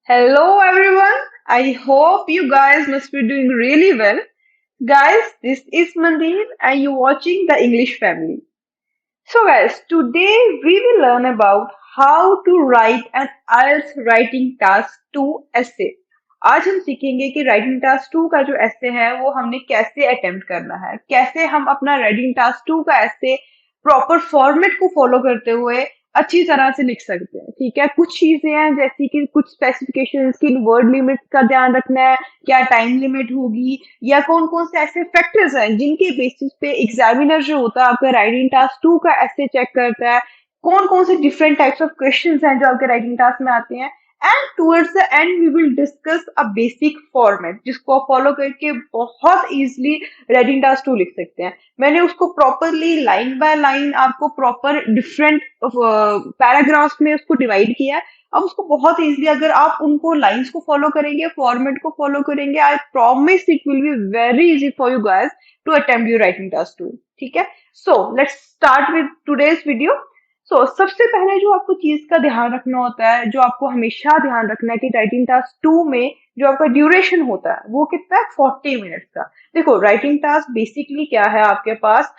Hello everyone. I hope you guys must be doing really well. Guys, this is Mandeep and you're watching the English Family. So guys, today we will learn about how to write an IELTS writing task 2 essay. आज हम सीखेंगे कि writing task 2 का जो essay है वो हमने कैसे अटेम्प्ट करना है, कैसे हम अपना राइटिंग टास्क 2 का essay प्रॉपर फॉर्मेट को फॉलो करते हुए अच्छी तरह से लिख सकते हैं। ठीक है, कुछ चीजें हैं जैसे कि कुछ स्पेसिफिकेशंस की वर्ड लिमिट का ध्यान रखना है, क्या टाइम लिमिट होगी, या कौन कौन से ऐसे फैक्टर्स हैं जिनके बेसिस पे एग्जामिनर जो होता है आपका राइटिंग टास्क 2 का ऐसे चेक करता है, कौन कौन से डिफरेंट टाइप्स ऑफ क्वेश्चंस हैं जो आपके राइटिंग टास्क में आते हैं। And towards the end we will discuss a basic format जिसको आप फॉलो करके बहुत इजीली राइटिंग टास्क 2 लिख सकते हैं। मैंने उसको प्रॉपरली लाइन बाय लाइन आपको प्रॉपर डिफरेंट पैराग्राफ्स में उसको डिवाइड किया है। अब उसको बहुत इजीली अगर आप उनको लाइंस को फॉलो करेंगे, फॉर्मेट को फॉलो करेंगे, I promise it will be very easy for you guys to attempt your writing task 2। ठीक है, so let's start with today's video. सबसे पहले जो आपको चीज का ध्यान रखना होता है, जो आपको हमेशा ध्यान रखना है कि राइटिंग टास्क 2 में जो आपका ड्यूरेशन होता है वो कितना है, 40 मिनट्स का। देखो, राइटिंग टास्क बेसिकली क्या है, आपके पास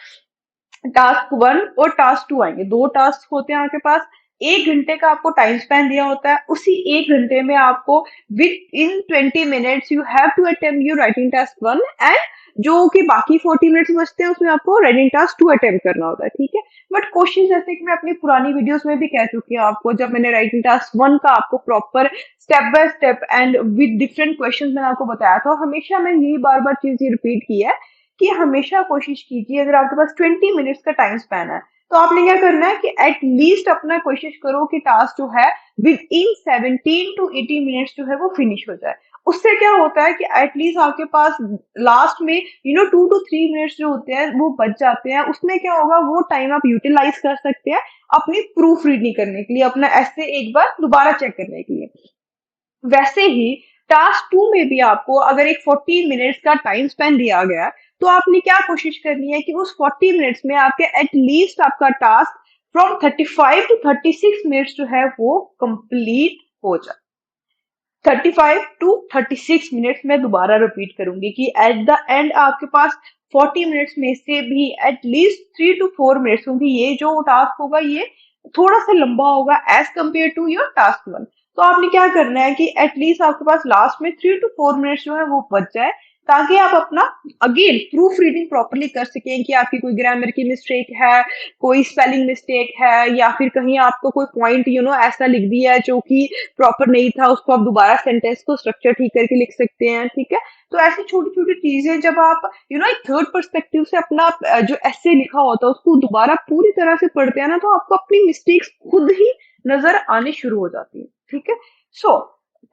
टास्क 1 और टास्क 2 आएंगे, दो टास्क होते हैं आपके पास। 1 घंटे का आपको टाइम स्पेन दिया होता है, उसी 1 घंटे में आपको within 20 minutes you have to attempt your writing task 1 and जो कि बाकी 40 मिनट्स बचते हैं उसमें आपको राइटिंग टास्क 2 अटेम्प्ट करना होता है। ठीक है, बट क्वेश्चन जैसे कि मैं अपनी पुरानी वीडियोस में भी कह चुकी हूँ आपको, जब मैंने राइटिंग टास्क 1 का आपको proper step by step and with different question मैंने आपको बताया था, हमेशा मैंने यही बार बार चीज रिपीट की है कि हमेशा कोशिश कीजिए, अगर आपके पास 20 मिनट्स का टाइम स्पैन है तो आपने क्या करना है कि एटलीस्ट अपना कोशिश करो कि टास्क जो है विद इन 17 to 18 मिनट्स जो है वो फिनिश हो जाए। उससे क्या होता है कि एटलीस्ट आपके पास लास्ट में 2 to 3 मिनट्स जो होते हैं वो बच जाते हैं। उसमें क्या होगा, वो टाइम आप यूटिलाइज कर सकते हैं अपनी प्रूफ रीडिंग करने के लिए, अपना ऐसे एक बार दोबारा चेक करने के लिए। वैसे ही टास्क 2 में भी आपको अगर एक 40 मिनट्स का टाइम स्पेन दिया गया है, तो आपने क्या कोशिश करनी है कि उस 40 मिनट्स में आपके एटलीस्ट आपका टास्क फ्रॉम 35 to 36 मिनट्स जो है वो कंप्लीट हो जाए। 35 to 36 मिनट्स में दोबारा रिपीट करूंगी कि एट द एंड आपके पास 40 मिनट्स में से भी एटलीस्ट 3 to 4 मिनट्स, क्योंकि ये जो टास्क होगा ये थोड़ा सा लंबा होगा as compare to your task 1। तो आपने क्या करना है कि एटलीस्ट आपके पास लास्ट में 3 to 4 मिनट्स जो है वो बच जाए, ताकि आप अपना अगेन प्रूफ रीडिंग प्रॉपरली कर सकें कि आपकी कोई ग्रामर की मिस्टेक है, कोई स्पेलिंग मिस्टेक है, या फिर कहीं आपको कोई पॉइंट ऐसा लिख दिया है जो कि प्रॉपर नहीं था, उसको आप दोबारा सेंटेंस को स्ट्रक्चर ठीक करके लिख सकते हैं। ठीक है, तो ऐसी छोटी छोटी चीजें जब आप एक थर्ड पर्सपेक्टिव से अपना जो ऐसे लिखा होता है उसको दोबारा पूरी तरह से पढ़ते हैं ना, तो आपको अपनी मिस्टेक्स खुद ही नजर आनी शुरू हो जाती है। ठीक है,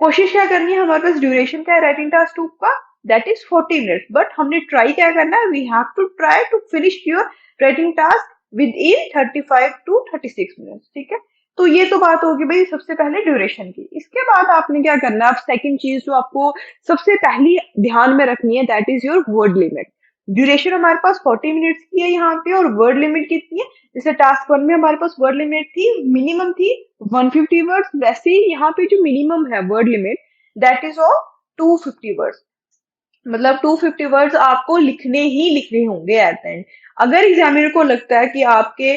कोशिश क्या करनी है, हमारे पास ड्यूरेशन क्या है राइटिंग टास्क 2 का, दैट इज 40 मिनट्स, बट हमने ट्राई क्या करना है, we have to try to finish your writing task within 35 to 36 minutes. ठीक है, तो ये तो बात होगी भाई सबसे पहले ड्यूरेशन की। इसके बाद आपने क्या करना है, अब सेकंड चीज जो आपको सबसे पहली ध्यान में रखनी है, that is your word limit. Duration हमारे पास 40 मिनट्स की है यहाँ पे, और वर्ड लिमिट कितनी है, जैसे टास्क 1 में हमारे पास वर्ड लिमिट थी, मिनिमम थी 150 वर्ड्स, वैसे ही यहाँ पे जो मिनिमम है word limit that is of 250 words. मतलब 250 वर्ड्स आपको लिखने ही लिखने होंगे एट द एंड। अगर एग्जामिनर को लगता है कि आपके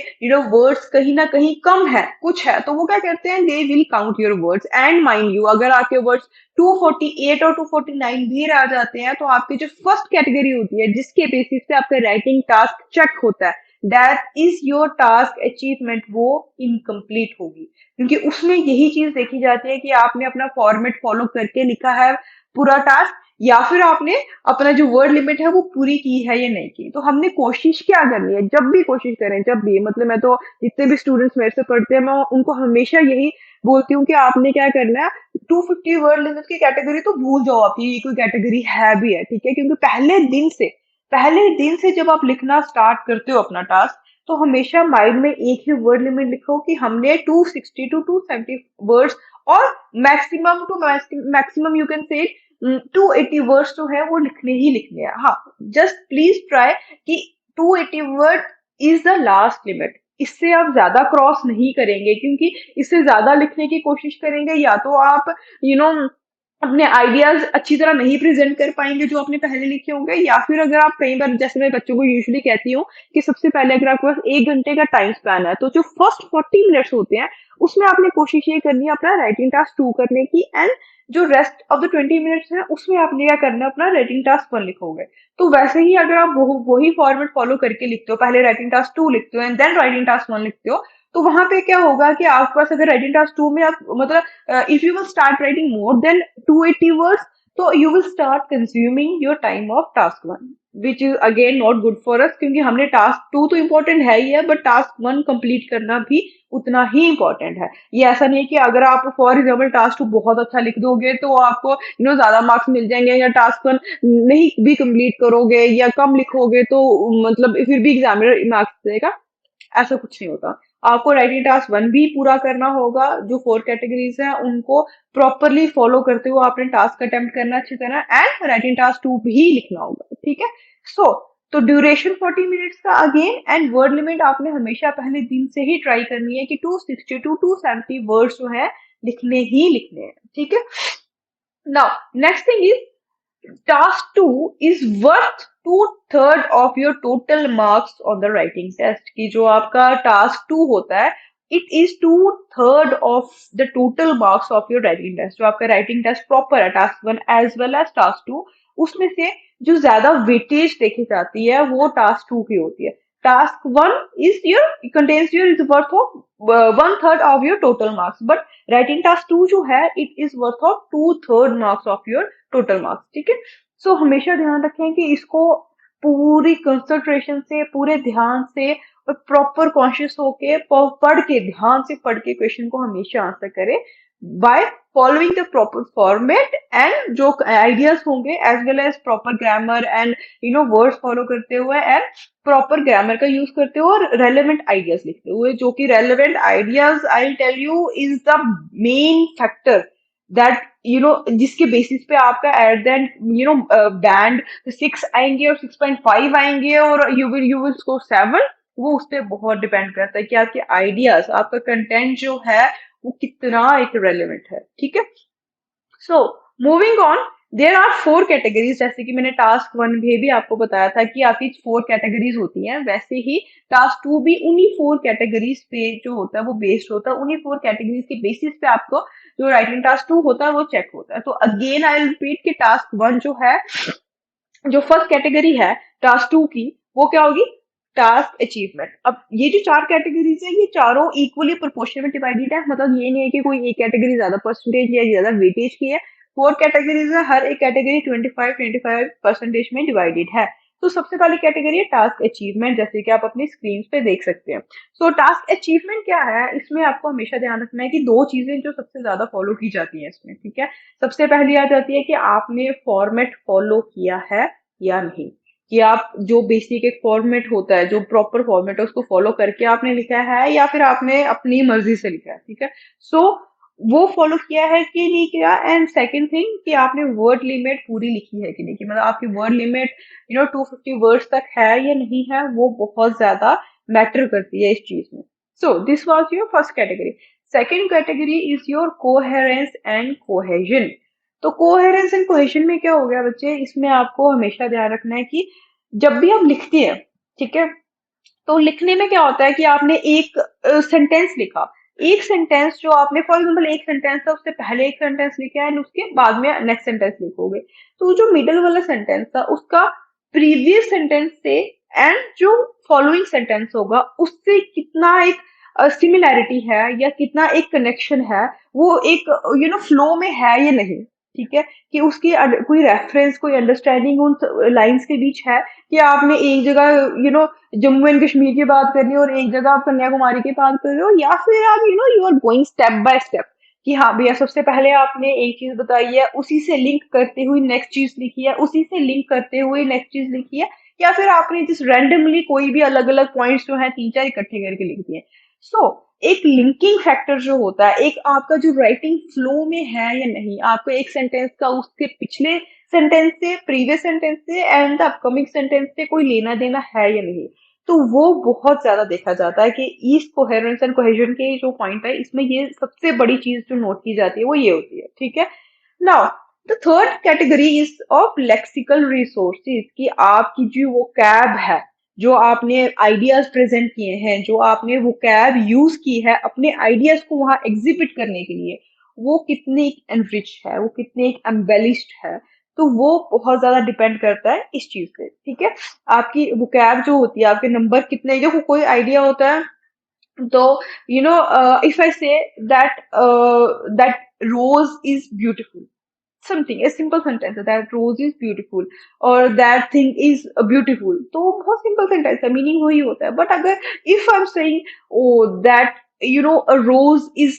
वर्ड्स कहीं ना कहीं कम है, कुछ है, तो वो क्या करते हैं, they will count your words. And mind you, अगर आपके वर्ड्स 248 और 249 भी आ जाते हैं, तो आपकी जो फर्स्ट कैटेगरी होती है जिसके बेसिस पे आपका राइटिंग टास्क चेक होता है, that is your task achievement, वो इनकम्प्लीट होगी। क्योंकि उसमें यही चीज देखी जाती है कि आपने अपना फॉर्मेट फॉलो करके लिखा है पूरा टास्क, या फिर आपने अपना जो वर्ड लिमिट है वो पूरी की है या नहीं की। तो हमने कोशिश क्या करनी है, जब भी कोशिश करें, जब भी, मतलब मैं तो जितने भी स्टूडेंट्स मेरे से पढ़ते हैं मैं उनको हमेशा यही बोलती हूँ कि आपने क्या करना है, 250 वर्ड लिमिट की कैटेगरी तो भूल जाओ आप, ये कोई कैटेगरी है भी है। ठीक है, क्योंकि पहले दिन से जब आप लिखना स्टार्ट करते हो अपना टास्क, तो हमेशा माइंड में एक ही वर्ड लिमिट लिखो कि हमने 260 to 270 वर्ड्स, और maximum to maximum you can say 280 words जो है वो लिखने ही लिखने हैं। हाँ, जस्ट प्लीज ट्राई कि 280 word is the last limit. इससे आप ज्यादा क्रॉस नहीं करेंगे, क्योंकि इससे ज्यादा लिखने की कोशिश करेंगे या तो आप यू नो अपने आइडियाज अच्छी तरह नहीं प्रेजेंट कर पाएंगे जो आपने पहले लिखे होंगे, या फिर अगर आप कई बार, जैसे मैं बच्चों को यूजुअली कहती हूँ कि सबसे पहले अगर आपके पास 1 घंटे का टाइम स्पैन है, तो जो फर्स्ट 40 मिनट्स होते हैं उसमें आपने कोशिश ये करनी है अपना राइटिंग टास्क 2 करने की, एंड जो रेस्ट ऑफ द 20 मिनट्स है उसमें आपने क्या करना है, अपना राइटिंग टास्क 1 लिखोगे। तो वैसे ही अगर आप वही फॉर्मेट फॉलो करके लिखते हो, पहले राइटिंग टास्क 2 लिखते हो एंड देन राइटिंग टास्क 1 लिखते हो, तो वहां पे क्या होगा कि आपके पास अगर राइटिंग टास्क 2 में आप मतलब if you will start writing more than 280 words, तो you will start consuming your time of task 1, which is again not good for us, क्योंकि हमने टास्क 2 तो इम्पोर्टेंट है ही है, बट टास्क 1 कंप्लीट करना भी उतना ही इम्पोर्टेंट है। ये ऐसा नहीं कि अगर आप फॉर एग्जाम्पल टास्क 2 बहुत अच्छा लिख दोगे तो आपको ज्यादा मार्क्स मिल जाएंगे, या टास्क 1 नहीं भी कंप्लीट करोगे या कम लिखोगे तो मतलब फिर भी एग्जामिनर मार्क्स देगा, ऐसा कुछ नहीं होता। आपको राइटिंग टास्क 1 भी पूरा करना होगा, जो 4 कैटेगरीज हैं उनको प्रॉपरली फॉलो करते हुए आपने टास्क अटेम्प्ट करना अच्छी तरह, एंड राइटिंग टास्क 2 भी लिखना होगा, ठीक है। सो तो ड्यूरेशन 40 मिनट्स का अगेन, एंड वर्ड लिमिट आपने हमेशा पहले दिन से ही ट्राई करनी है कि 260 टू 270 वर्ड्स जो है लिखने ही लिखने हैं, ठीक है। Now next thing is, task 2 is worth 2/3 of your total marks on the writing test। कि जो आपका टास्क 2 होता है, it is 2/3 of the total marks of your writing test. जो आपका राइटिंग टेस्ट प्रॉपर है task 1 as well as task 2, उसमें से जो ज्यादा वेटेज देखी जाती है वो टास्क 2 की होती है। Task 1 is your contains your is worth of 1/3 of your total marks, but writing task 2 जो है it is worth of 2/3 marks of your total marks, ठीक है। सो हमेशा ध्यान रखें कि इसको पूरी कंसंट्रेशन से, पूरे ध्यान से और प्रॉपर कॉन्शियस होके पढ़ के, ध्यान से पढ़ के क्वेश्चन को हमेशा आंसर करें by following the proper format, and जो आइडियाज होंगे as well as proper grammar and words follow करते हुए, एंड प्रॉपर ग्रामर का यूज करते हुए और रेलेवेंट आइडियाज लिखते हुए, जो कि relevant ideas I tell you is the main factor that जिसके बेसिस पे आपका एट द एंड बैंड 6 आएंगे और 6.5 आएंगे और यू विल स्कोर 7। वो उस पर बहुत डिपेंड करता है कि आपके आइडियाज, आपका कंटेंट जो है वो कितना एक रेलिवेंट है, ठीक है। So moving on, there are 4 categories, जैसे कि मैंने टास्क 1 में भी आपको बताया था कि आपकी 4 कैटेगरीज होती हैं, वैसे ही टास्क 2 भी उन्हीं 4 कैटेगरीज पे जो होता है वो बेस्ड होता है, उन्हीं 4 कैटेगरीज के बेसिस पे आपको जो राइटिंग टास्क 2 होता है वो चेक होता है। तो अगेन आई रिपीट कि टास्क 1 जो है, जो फर्स्ट कैटेगरी है टास्क 2 की, वो क्या होगी, टास्क अचीवमेंट। अब ये जो 4 कैटेगरीज है ये चारों इक्वली प्रोपोर्शन में डिवाइडेड है, मतलब ये नहीं है कि कोई एक कैटेगरी ज्यादा परसेंटेज या ज्यादा वेटेज की है। 4 कैटेगरीज है, हर एक कैटेगरी 25-25% में डिवाइडेड है। तो सबसे पहली कैटेगरी है टास्क अचीवमेंट, जैसे कि आप अपनी स्क्रीन पे देख सकते हैं। सो टास्क अचीवमेंट क्या है, इसमें आपको हमेशा ध्यान रखना है कि 2 चीजें जो सबसे ज्यादा फॉलो की जाती है इसमें, ठीक है। सबसे पहली आ जाती है कि आपने फॉर्मेट फॉलो किया है या नहीं, कि आप जो बेसिक एक फॉर्मेट होता है, जो प्रॉपर फॉर्मेट है उसको फॉलो करके आपने लिखा है या फिर आपने अपनी मर्जी से लिखा है, ठीक है। सो वो फॉलो किया है कि नहीं किया, एंड सेकंड थिंग कि आपने वर्ड लिमिट पूरी लिखी है कि नहीं, कि मतलब आपकी वर्ड लिमिट 250 वर्ड्स तक है या नहीं है, वो बहुत ज्यादा मैटर करती है इस चीज में। So this was your first category. Second category is your coherence and cohesion. तो कोहेरेंस एंड कोहेजन में क्या हो गया बच्चे, इसमें आपको हमेशा ध्यान रखना है कि जब भी आप लिखते हैं, ठीक है, तो लिखने में क्या होता है कि आपने एक सेंटेंस लिखा, एक सेंटेंस जो आपने फॉर एग्जाम्पल एक सेंटेंस था उससे पहले एक सेंटेंस लिखा एंड उसके बाद में नेक्स्ट सेंटेंस लिखोगे, तो जो मिडल वाला सेंटेंस था उसका प्रीवियस सेंटेंस से एंड जो फॉलोइंग सेंटेंस होगा उससे कितना एक सिमिलैरिटी है या कितना एक कनेक्शन है, वो एक फ्लो में है या नहीं, ठीक है। कि उसकी कोई रेफरेंस, कोई अंडरस्टैंडिंग उन लाइंस के बीच है, कि आपने एक जगह जम्मू एंड कश्मीर की बात कर रही हो और एक जगह आप कन्याकुमारी की बात कर रहे हो, या फिर आप you are going step by step, कि हाँ भैया सबसे पहले आपने एक चीज बताई है, उसी से लिंक करते हुए नेक्स्ट चीज लिखी है, उसी से लिंक करते हुए नेक्स्ट चीज लिखी है, या फिर आपने जिस रैंडमली कोई भी अलग अलग पॉइंट्स जो है 3-4 इकट्ठे करके लिख दिए। सो एक लिंकिंग फैक्टर जो होता है, एक आपका जो राइटिंग फ्लो में है या नहीं, आपको एक सेंटेंस का उसके पिछले सेंटेंस से, प्रीवियस सेंटेंस से एंड द अपकमिंग सेंटेंस से कोई लेना देना है या नहीं। तो वो बहुत ज्यादा देखा जाता है कि इस कोहेरेंस एंड कोहेजन के जो पॉइंट है इसमें ये सबसे बड़ी चीज जो नोट की जाती है वो ये होती है, ठीक है। Now the third category is of lexical resources, कि आपकी जो वो कैब है, जो आपने आइडियाज प्रेजेंट किए हैं, जो आपने वो कैब यूज की है अपने आइडियाज को वहां एग्जिबिट करने के लिए, वो कितने एनरिच है, वो कितने एम्बेलिश्ड है। तो वो बहुत ज्यादा डिपेंड करता है इस चीज से, ठीक है। आपकी वोकैब जो होती है, आपके नंबर कितने, देखो कोई आइडिया होता है तो if I say that rose is beautiful, something a simple sentence है, दैट रोज इज ब्यूटीफुल और दैट थिंग इज ब्यूटीफुल, तो बहुत सिंपल सेंटेंस है, मीनिंग वही होता है। बट अगर if I am saying O that a rose is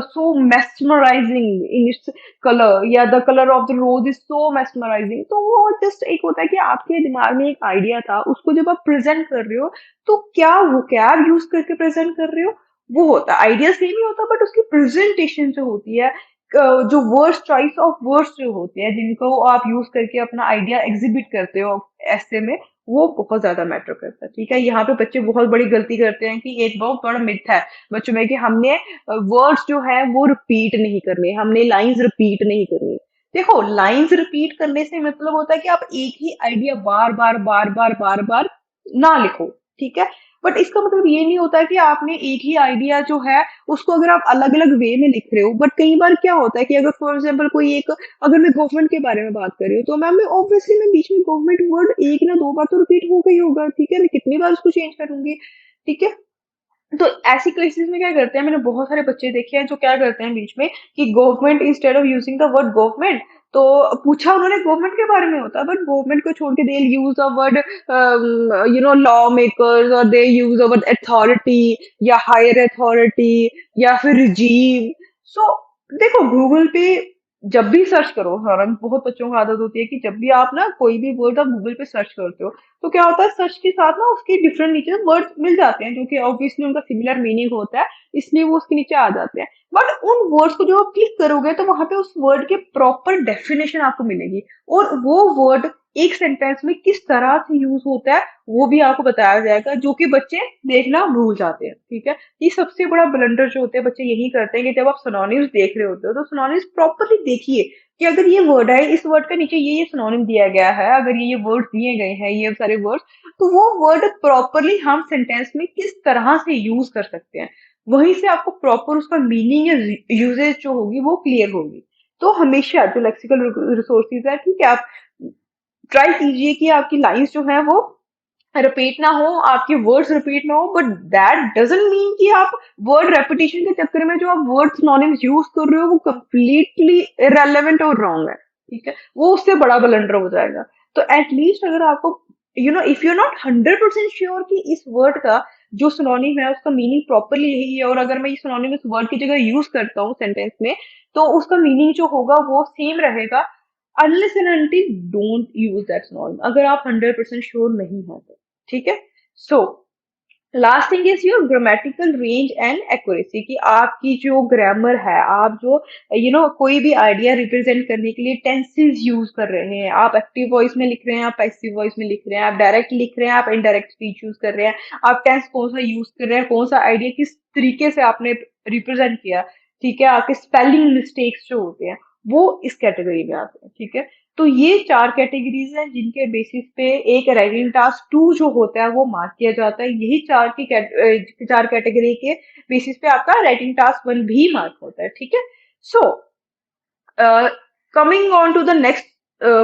so mesmerizing in its color, या the color of the rose is so mesmerizing, तो वो जस्ट एक होता है कि आपके दिमाग में एक आइडिया था, उसको जब आप प्रेजेंट कर रहे हो तो क्या वो क्या यूज करके प्रेजेंट कर रहे हो, वो होता है। आइडिया सेम ही होता है बट उसकी प्रेजेंटेशन जो होती है, जो वर्ड्स, चॉइस ऑफ वर्ड्स जो होते हैं जिनको आप यूज करके अपना आइडिया एग्जिबिट करते हो ऐसे में, वो बहुत ज्यादा मैटर करता है, ठीक है। यहाँ पे बच्चे बहुत बड़ी गलती करते हैं कि एक बहुत बड़ा मिथ है बच्चों में कि हमने वर्ड्स जो है वो रिपीट नहीं करने, हमने लाइंस रिपीट नहीं करनी। देखो लाइंस रिपीट करने से मतलब होता है कि आप एक ही आइडिया बार बार बार बार बार बार ना लिखो, ठीक है। बट इसका मतलब ये नहीं होता कि आपने एक ही आइडिया जो है उसको अगर आप अलग अलग वे में लिख रहे हो। बट कई बार क्या होता है कि अगर फॉर एग्जाम्पल कोई एक, अगर मैं गवर्नमेंट के बारे में बात कर रही हूँ तो मैम मैं ऑब्वियसली मैं बीच में गवर्नमेंट वर्ड एक ना दो बार तो रिपीट हो गई होगा, ठीक है, मैं कितनी बार उसको चेंज करूंगी, ठीक है। तो ऐसी केसेस में क्या करते हैं, मैंने बहुत सारे बच्चे देखे हैं जो क्या करते हैं बीच में कि government instead of using the word government, तो पूछा उन्होंने गवर्नमेंट के बारे में होता है बट गवर्नमेंट को छोड़ के they use the word law makers, और they use the word authority या हायर अथॉरिटी या फिर रिजीम। सो देखो गूगल पे जब भी सर्च करो, और बहुत बच्चों को आदत होती है कि जब भी आप ना कोई भी वर्ड आप गूगल पे सर्च करते हो तो क्या होता है, सर्च के साथ ना उसके डिफरेंट नीचे वर्ड्स मिल जाते हैं जो कि ऑब्वियसली उनका सिमिलर मीनिंग होता है, इसलिए वो उसके नीचे आ जाते हैं। बट उन वर्ड्स को जो आप क्लिक करोगे तो वहां पे उस वर्ड के प्रॉपर डेफिनेशन आपको मिलेगी, और वो वर्ड एक सेंटेंस में किस तरह से यूज होता है वो भी आपको बताया जाएगा, जो कि बच्चे देखना भूल जाते हैं, ठीक है। ये सबसे बड़ा ब्लंडर जो होते हैं बच्चे यही करते हैं कि जब आप सिनोनिम्स देख रहे होते हो तो सिनोनिम्स प्रॉपरली देखिए कि अगर ये वर्ड है, इस वर्ड के नीचे ये सिनोनिम दिया गया है, अगर ये वर्ड दिए गए हैं, ये सारे वर्ड, तो वो वर्ड प्रॉपरली हम सेंटेंस में किस तरह से यूज कर सकते हैं, वहीं से आपको प्रॉपर उसका मीनिंग या यूजेज जो होगी वो क्लियर होगी। तो हमेशा जो लेक्सिकल रिसोर्सेज है, ठीक है, आप ट्राई कीजिए कि आपकी लाइंस जो है वो रिपीट ना हो, आपके वर्ड्स रिपीट ना हो, बट दैट डजंट मीन कि आप वर्ड रेपिटेशन के चक्कर में जो आप वर्ड सिनोनिम्स यूज कर रहे हो वो कंप्लीटली इरेलेवेंट और रॉन्ग है, ठीक है, वो उससे बड़ा ब्लंडर हो जाएगा। तो एटलीस्ट अगर आपको इफ यू नॉट 100% श्योर कि इस वर्ड का जो सिनोनिम है उसका मीनिंग प्रॉपरली यही है, और अगर मैं ये सिनोनिम इस वर्ड की जगह यूज करता हूँ सेंटेंस में तो उसका मीनिंग जो होगा वो सेम रहेगा, unless and until don't use that synonym, अगर आप 100% श्योर नहीं हो तो, ठीक है। So last thing is your grammatical range and accuracy, कि आपकी जो ग्रामर है, आप जो कोई भी आइडिया रिप्रेजेंट करने के लिए टेंसेस यूज कर रहे हैं, आप एक्टिव वॉइस में लिख रहे हैं, आप पैसिव वॉइस में लिख रहे हैं, आप डायरेक्ट लिख रहे हैं, आप इनडायरेक्ट स्पीच यूज कर रहे हैं, आप टेंस कौन सा यूज कर रहे हैं, कौन सा आइडिया किस तरीके से आपने रिप्रेजेंट किया, ठीक है, आपके स्पेलिंग मिस्टेक्स जो होते हैं वो इस कैटेगरी में आते हैं, ठीक है। तो ये चार कैटेगरीज हैं जिनके बेसिस पे एक राइटिंग टास्क टू जो होता है वो मार्क किया जाता है, यही चार कैटेगरी के बेसिस पे आपका राइटिंग टास्क वन भी मार्क होता है, ठीक है। So coming on to the next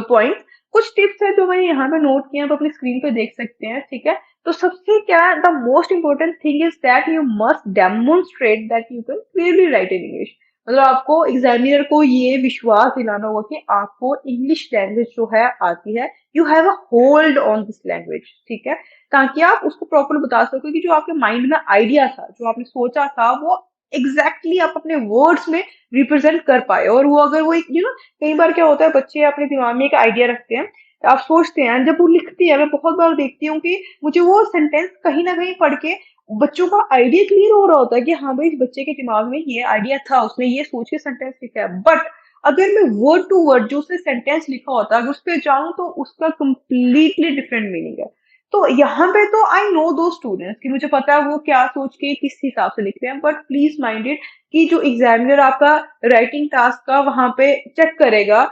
point, कुछ टिप्स है जो मैंने यहाँ पे नोट किए हैं तो अपनी स्क्रीन पे देख सकते हैं, ठीक है। तो सबसे क्या the most important thing is that you must demonstrate that you can clearly right in English, मतलब आपको एग्जामिनर को ये विश्वास दिलाना होगा कि आपको इंग्लिश लैंग्वेज जो है आती है, you have a hold on this language, ठीक है, ताकि आप उसको प्रॉपर बता सको कि जो आपके माइंड में आइडिया था, जो आपने सोचा था, वो एग्जैक्टली आप अपने वर्ड्स में रिप्रेजेंट कर पाए। और वो अगर वो एक कई बार क्या होता है बच्चे अपने दिमाग में एक आइडिया रखते हैं, आप सोचते हैं, जब वो लिखती है मैं बहुत बार देखती हूँ कि मुझे वो सेंटेंस कहीं ना कहीं पढ़ के बच्चों का आइडिया क्लियर हो रहा होता है कि हाँ भाई इस बच्चे के दिमाग में ये आइडिया था, उसने ये सोच के सेंटेंस लिखा है। बट अगर मैं वर्ड टू वर्ड जो उसने सेंटेंस लिखा होता है अगर उस पर जाऊं तो उसका कंप्लीटली डिफरेंट मीनिंग है। तो यहाँ पे तो आई नो दो स्टूडेंट्स कि मुझे पता है वो क्या सोच के किस हिसाब से लिख रहे हैं, बट प्लीज माइंड इट कि जो एग्जामिनर आपका राइटिंग टास्क का वहां पे चेक करेगा,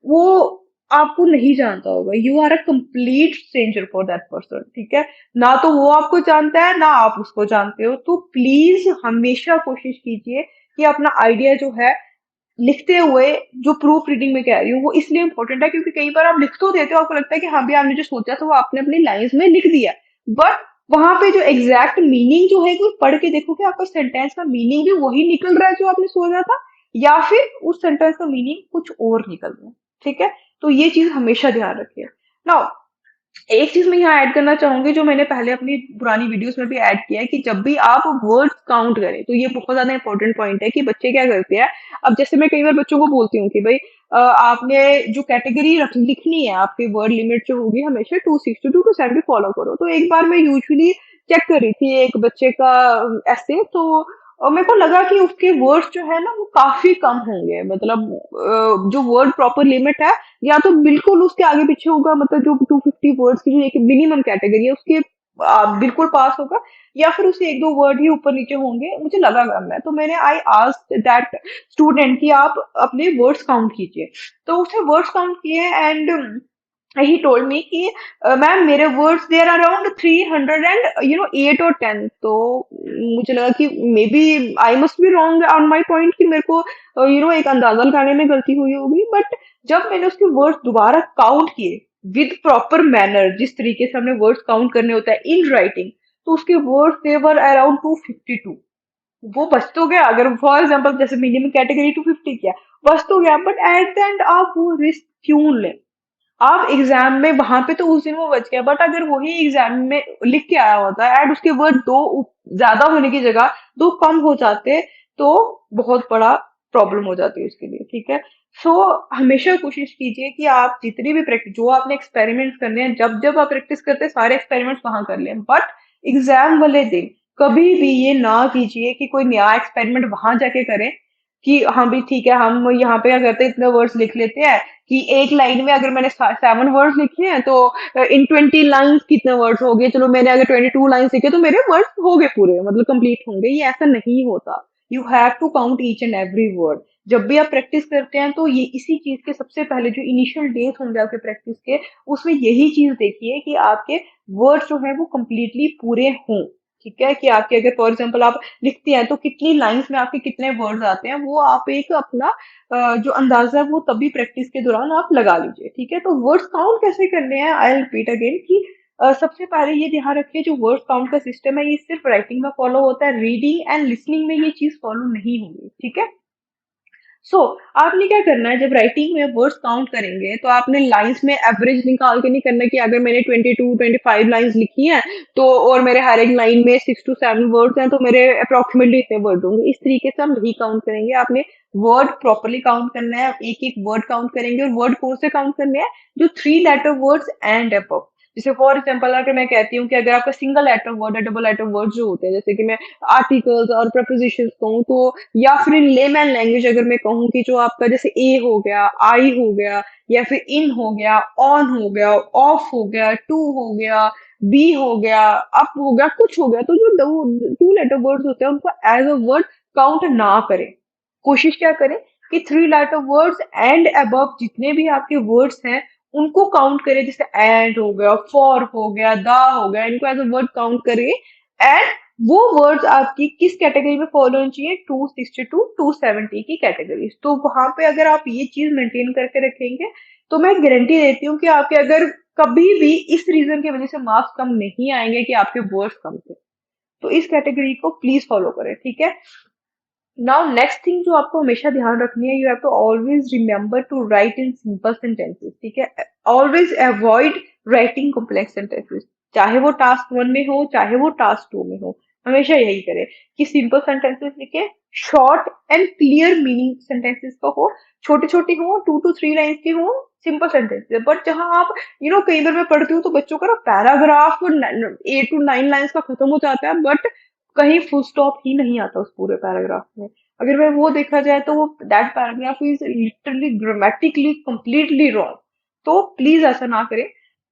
वो आपको नहीं जानता होगा। You are a complete stranger for that person, ठीक है। ना तो वो आपको जानता है ना आप उसको जानते हो। तो प्लीज हमेशा कोशिश कीजिए कि अपना आइडिया जो है लिखते हुए, जो प्रूफ रीडिंग में कह रही हूँ वो इसलिए इंपॉर्टेंट है क्योंकि कई बार आप लिख तो देते हो, आपको लगता है कि हाँ भी आपने जो सोचा था वो आपने अपनी लाइंस में लिख दिया, बट वहां पे जो एग्जैक्ट मीनिंग जो है वो पढ़ के देखो कि आपका सेंटेंस का मीनिंग भी वही निकल रहा है जो आपने सोचा था, या फिर उस सेंटेंस का मीनिंग कुछ और निकल रहा है, ठीक है। तो ये चीज हमेशा ध्यान रखिए। नाउ एक चीज मैं यहाँ ऐड करना चाहूंगी जो मैंने पहले अपनी पुरानी वीडियोस में भी ऐड किया है कि जब भी आप वर्ड्स काउंट करें, तो ये बहुत ज्यादा इंपॉर्टेंट पॉइंट है कि बच्चे क्या करते हैं। अब जैसे मैं कई बार बच्चों को बोलती हूँ कि भाई आपने जो कैटेगरी लिखनी है, आपकी वर्ड लिमिट जो होगी हमेशा 260 टू 270 फॉलो करो। तो एक बार मैं यूजुअली चेक कर रही थी एक बच्चे का ऐसे, तो मेरे को लगा कि उसके वर्ड्स जो है ना वो काफी कम होंगे, मतलब जो वर्ड प्रॉपर लिमिट है या तो बिल्कुल उसके आगे पीछे होगा, मतलब जो 250 वर्ड्स की जो एक मिनिमम कैटेगरी है उसके बिल्कुल पास होगा, या फिर उसे एक दो वर्ड ही ऊपर नीचे होंगे। मुझे लगा कम है, तो मैंने आई आस्क्ड दैट स्टूडेंट कि आप अपने वर्ड्स काउंट कीजिए। तो उसने वर्ड्स काउंट किए एंड ही टोल्ड मी कि मैम मेरे वर्ड्स देयर अराउंड 300 एंड 8 और 10। तो मुझे लगा कि maybe I must be wrong on my point कि मेरे को एक अंदाजा लगाने में गलती हुई होगी। बट जब मैंने उसके वर्ड्स दोबारा काउंट किए विद प्रॉपर मैनर, जिस तरीके से हमने वर्ड्स काउंट करने होता है इन राइटिंग, तो उसके वर्ड्स देवर अराउंड 252। वो बच तो गया, अगर फॉर एग्जाम्पल जैसे मिनिमम कैटेगरी 250 किया, बच तो गया, बट एट द एंड आप वो रिस्क क्यों लें। आप एग्जाम में वहां पे तो उस दिन वो बच गया, बट अगर वही एग्जाम में लिख के आया होता एंड उसके वर्ड दो ज्यादा होने की जगह दो कम हो जाते, तो बहुत बड़ा प्रॉब्लम हो जाती है उसके लिए, ठीक है। सो हमेशा कोशिश कीजिए कि आप जितनी भी प्रैक्टिस जो आपने एक्सपेरिमेंट करने हैं, जब जब आप प्रैक्टिस करते हैं सारे एक्सपेरिमेंट्स वहां कर लें, बट एग्जाम वाले दिन कभी भी ये ना कीजिए कि कोई नया एक्सपेरिमेंट वहां जाके करें कि हाँ भी ठीक है, हम यहाँ पे क्या करते हैं इतने वर्ड्स लिख लेते हैं कि एक लाइन में अगर मैंने 7 वर्ड्स लिखे हैं तो इन 20 लाइन्स कितने वर्ड्स हो गए, चलो मैंने अगर 22 लाइन्स लिखे तो मेरे वर्ड्स हो गए पूरे, मतलब कंप्लीट होंगे। ये ऐसा नहीं होता। You have to count each and every word. जब भी आप प्रैक्टिस करते हैं तो ये इसी चीज के सबसे पहले जो इनिशियल डेज होंगे आपके प्रैक्टिस के, उसमें यही चीज देखिए कि आपके वर्ड्स जो है वो कंप्लीटली पूरे हों, ठीक है। कि आपके अगर फॉर एग्जाम्पल आप लिखते हैं तो कितनी लाइंस में आपके कितने वर्ड्स आते हैं, वो आप एक अपना जो अंदाजा है वो तभी प्रैक्टिस के दौरान आप लगा लीजिए, ठीक है। तो वर्ड्स काउंट कैसे करने हैं, आई रिपीट अगेन कि सबसे पहले ये ध्यान रखिए जो वर्ड्स काउंट का सिस्टम है ये सिर्फ राइटिंग में फॉलो होता है, रीडिंग एंड लिसनिंग में ये चीज फॉलो नहीं होगी, ठीक है। सो आपने क्या करना है, जब राइटिंग में वर्ड्स काउंट करेंगे तो आपने लाइंस में एवरेज निकाल के नहीं करना कि अगर मैंने 22 25 लाइंस लिखी हैं तो और मेरे हर एक लाइन में 6 to 7 वर्ड्स हैं तो मेरे अप्रोक्सीमेटली इतने वर्ड होंगे, इस तरीके से हम नहीं काउंट करेंगे। आपने वर्ड प्रॉपरली काउंट करना है, एक एक वर्ड काउंट करेंगे, और वर्ड कौन से काउंट करने हैं, जो 3 लेटर वर्ड्स एंड अबव। जैसे फॉर एग्जाम्पल अगर मैं कहती हूँ कि अगर आपका सिंगल लेटर वर्ड है, डबल लेटर वर्ड जो होते हैं, जैसे कि मैं आर्टिकल्स और प्रपोजिशंस कहूँ तो, या फिर इन लेमैन लैंग्वेज अगर मैं कहूँ कि जो आपका जैसे ए हो गया, आई हो गया, या फिर इन हो गया, ऑन हो गया, ऑफ हो गया, टू हो गया, बी हो गया, अप हो गया, कुछ हो गया, तो जो 2 लेटर वर्ड्स होते हैं उनको एज अ वर्ड काउंट ना करें। कोशिश क्या करें कि 3 लेटर वर्ड्स एंड अबव जितने भी आपके वर्ड्स हैं उनको काउंट करें, जैसे एंड हो गया, फॉर हो गया, द हो गया, इनको एज अ वर्ड काउंट करें। एंड वो वर्ड्स आपकी किस कैटेगरी में फॉलो होनी चाहिए, 260 टू 270 की कैटेगरी। तो वहां पे अगर आप ये चीज मेंटेन करके रखेंगे तो मैं गारंटी देती हूँ कि आपके अगर कभी भी इस रीजन की वजह से मार्क्स कम नहीं आएंगे कि आपके वर्ड्स कम थे। तो इस कैटेगरी को प्लीज फॉलो करें, ठीक है। नाउ नेक्स्ट थिंग जो आपको हमेशा ध्यान रखनी है, you have to always remember to write in simple sentences, ठीक है। Always avoid writing complex sentences, चाहे वो टास्क 1 में हो चाहे वो टास्क 2 में हो। हमेशा यही करें कि सिंपल सेंटेंसेस लिखे, short and clear meaning sentences का हो, छोटे छोटे हो, 2 to 3 लाइन्स के हो, सिंपल सेंटेंसेस। बट जहां आप कई बार मैं पढ़ती हूँ तो बच्चों का ना पैराग्राफ 8 to 9 लाइन्स का खत्म हो जाता है, बट कहीं फुल स्टॉप ही नहीं आता उस पूरे पैराग्राफ में। अगर मैं वो देखा जाए तो वो that paragraph is literally grammatically completely wrong. तो प्लीज ऐसा ना करें।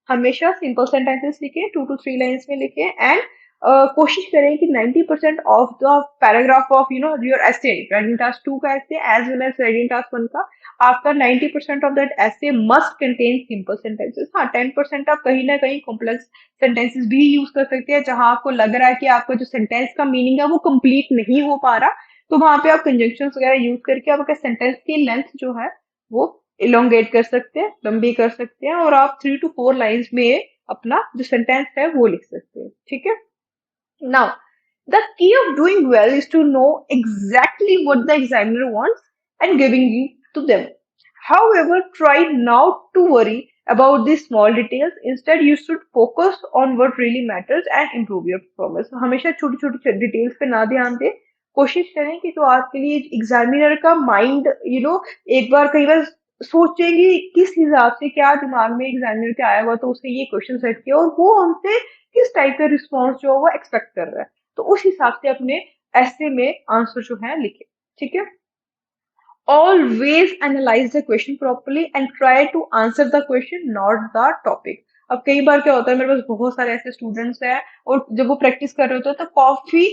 हमेशा सिंपल सेंटेंसेस लिखें, 2 to 3 लाइन्स में लिखें, एंड कोशिश करें कि 90% of the paragraph of your essay, writing task 2 का essay as well as writing task 1 का, आपका 90% of that essay must contain simple sentences. हाँ, 10% आप कहीं ना कहीं कॉम्प्लेक्स सेंटेंसेस भी यूज कर सकते हैं, जहां आपको लग रहा है कि आपका जो सेंटेंस का मीनिंग है वो कंप्लीट नहीं हो पा रहा, तो वहां पे आप कंजंक्शन वगैरह यूज करके आपका सेंटेंस की लेंथ जो है वो इलोंगेट कर सकते हैं, लंबी कर सकते हैं, और आप 3 to 4 लाइन्स में अपना जो सेंटेंस है वो लिख सकते हैं। ठीक है। Now, the key of doing well is to know exactly what the examiner wants and giving it to them. However, try not to worry about these small details. Instead, you should focus on what really matters and improve your performance. So, हमेशा छोटी छोटी details पे ना ध्यान दें। कोशिश करें कि जो आपके लिए एग्जामिनर का माइंड एक बार कई बार सोचेंगे किस हिसाब से क्या दिमाग में एग्जामिनर के आया हुआ, तो उसने ये क्वेश्चन सेट किया और वो हमसे किस टाइप का रिस्पॉन्स जो है वो एक्सपेक्ट कर रहा है, तो उस हिसाब से अपने ऐसे में आंसर जो है लिखे। ठीक है। Always analyze the question properly and try to answer the question, not the topic. अब कई बार क्या होता है, मेरे पास बहुत सारे ऐसे स्टूडेंट्स हैं और जब वो प्रैक्टिस कर रहे होते हैं तो काफी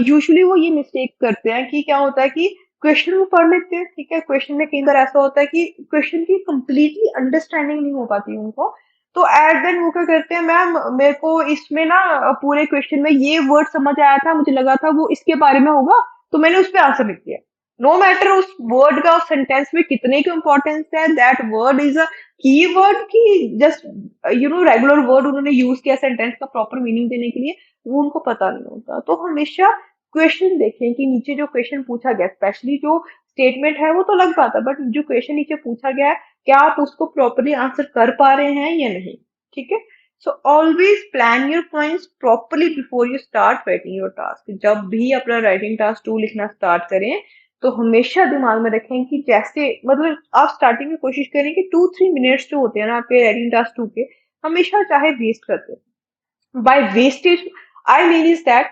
यूजुअली वो ये मिस्टेक करते हैं कि क्या होता है कि क्वेश्चन वो पढ़ लेते हैं, ठीक है, क्वेश्चन में कई बार ऐसा होता है कि क्वेश्चन की कंप्लीटली अंडरस्टैंडिंग नहीं हो पाती उनको, तो एट देन वो क्या करते हैं, मैम मेरे को इसमें ना पूरे क्वेश्चन में ये वर्ड समझ आया था, मुझे लगा था वो इसके बारे में होगा, तो मैंने उस पर आंसर लिख दिया। नो मैटर उस वर्ड का उस सेंटेंस में कितने की इंपॉर्टेंस है, दैट वर्ड इज अ की वर्ड की जस्ट रेगुलर वर्ड उन्होंने यूज किया सेंटेंस का प्रॉपर मीनिंग देने के लिए, वो उनको पता नहीं होता। तो हमेशा क्वेश्चन देखें कि नीचे जो क्वेश्चन पूछा गया, स्पेशली जो स्टेटमेंट है वो तो लग पाता, बट जो क्वेश्चन नीचे पूछा गया है क्या आप उसको प्रॉपरली आंसर कर पा रहे हैं या नहीं। ठीक है। So always plan your points properly before you start writing your task. जब भी अपना राइटिंग टास्क 2 लिखना स्टार्ट करें तो हमेशा दिमाग में रखें कि जैसे मतलब आप स्टार्टिंग में कोशिश करें कि 2-3 मिनट्स जो होते हैं ना आपके राइटिंग टास्क 2 के, हमेशा चाहे वेस्ट करते हैं। By wastage I mean is that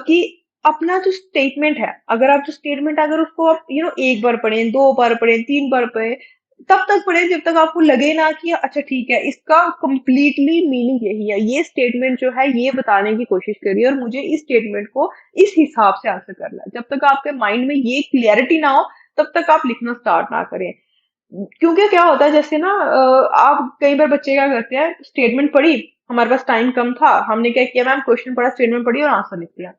कि अपना जो स्टेटमेंट है, अगर आप जो स्टेटमेंट अगर उसको आप एक बार पढ़ें, 2 बार पढ़ें, 3 बार पढ़ें, तब तक पढ़ें जब तक आपको लगे ना कि अच्छा ठीक है इसका कंप्लीटली मीनिंग यही है, ये स्टेटमेंट जो है ये बताने की कोशिश करिए और मुझे इस स्टेटमेंट को इस हिसाब से आंसर करना है। जब तक आपके माइंड में ये क्लियरिटी ना हो तब तक आप लिखना स्टार्ट ना करें। क्योंकि क्या होता है जैसे ना आप कई बार बच्चे क्या करते हैं, स्टेटमेंट पढ़ी, हमारे पास टाइम कम था, हमने क्या किया मैम क्वेश्चन पढ़ा, स्टेटमेंट पढ़ी और आंसर लिख दिया।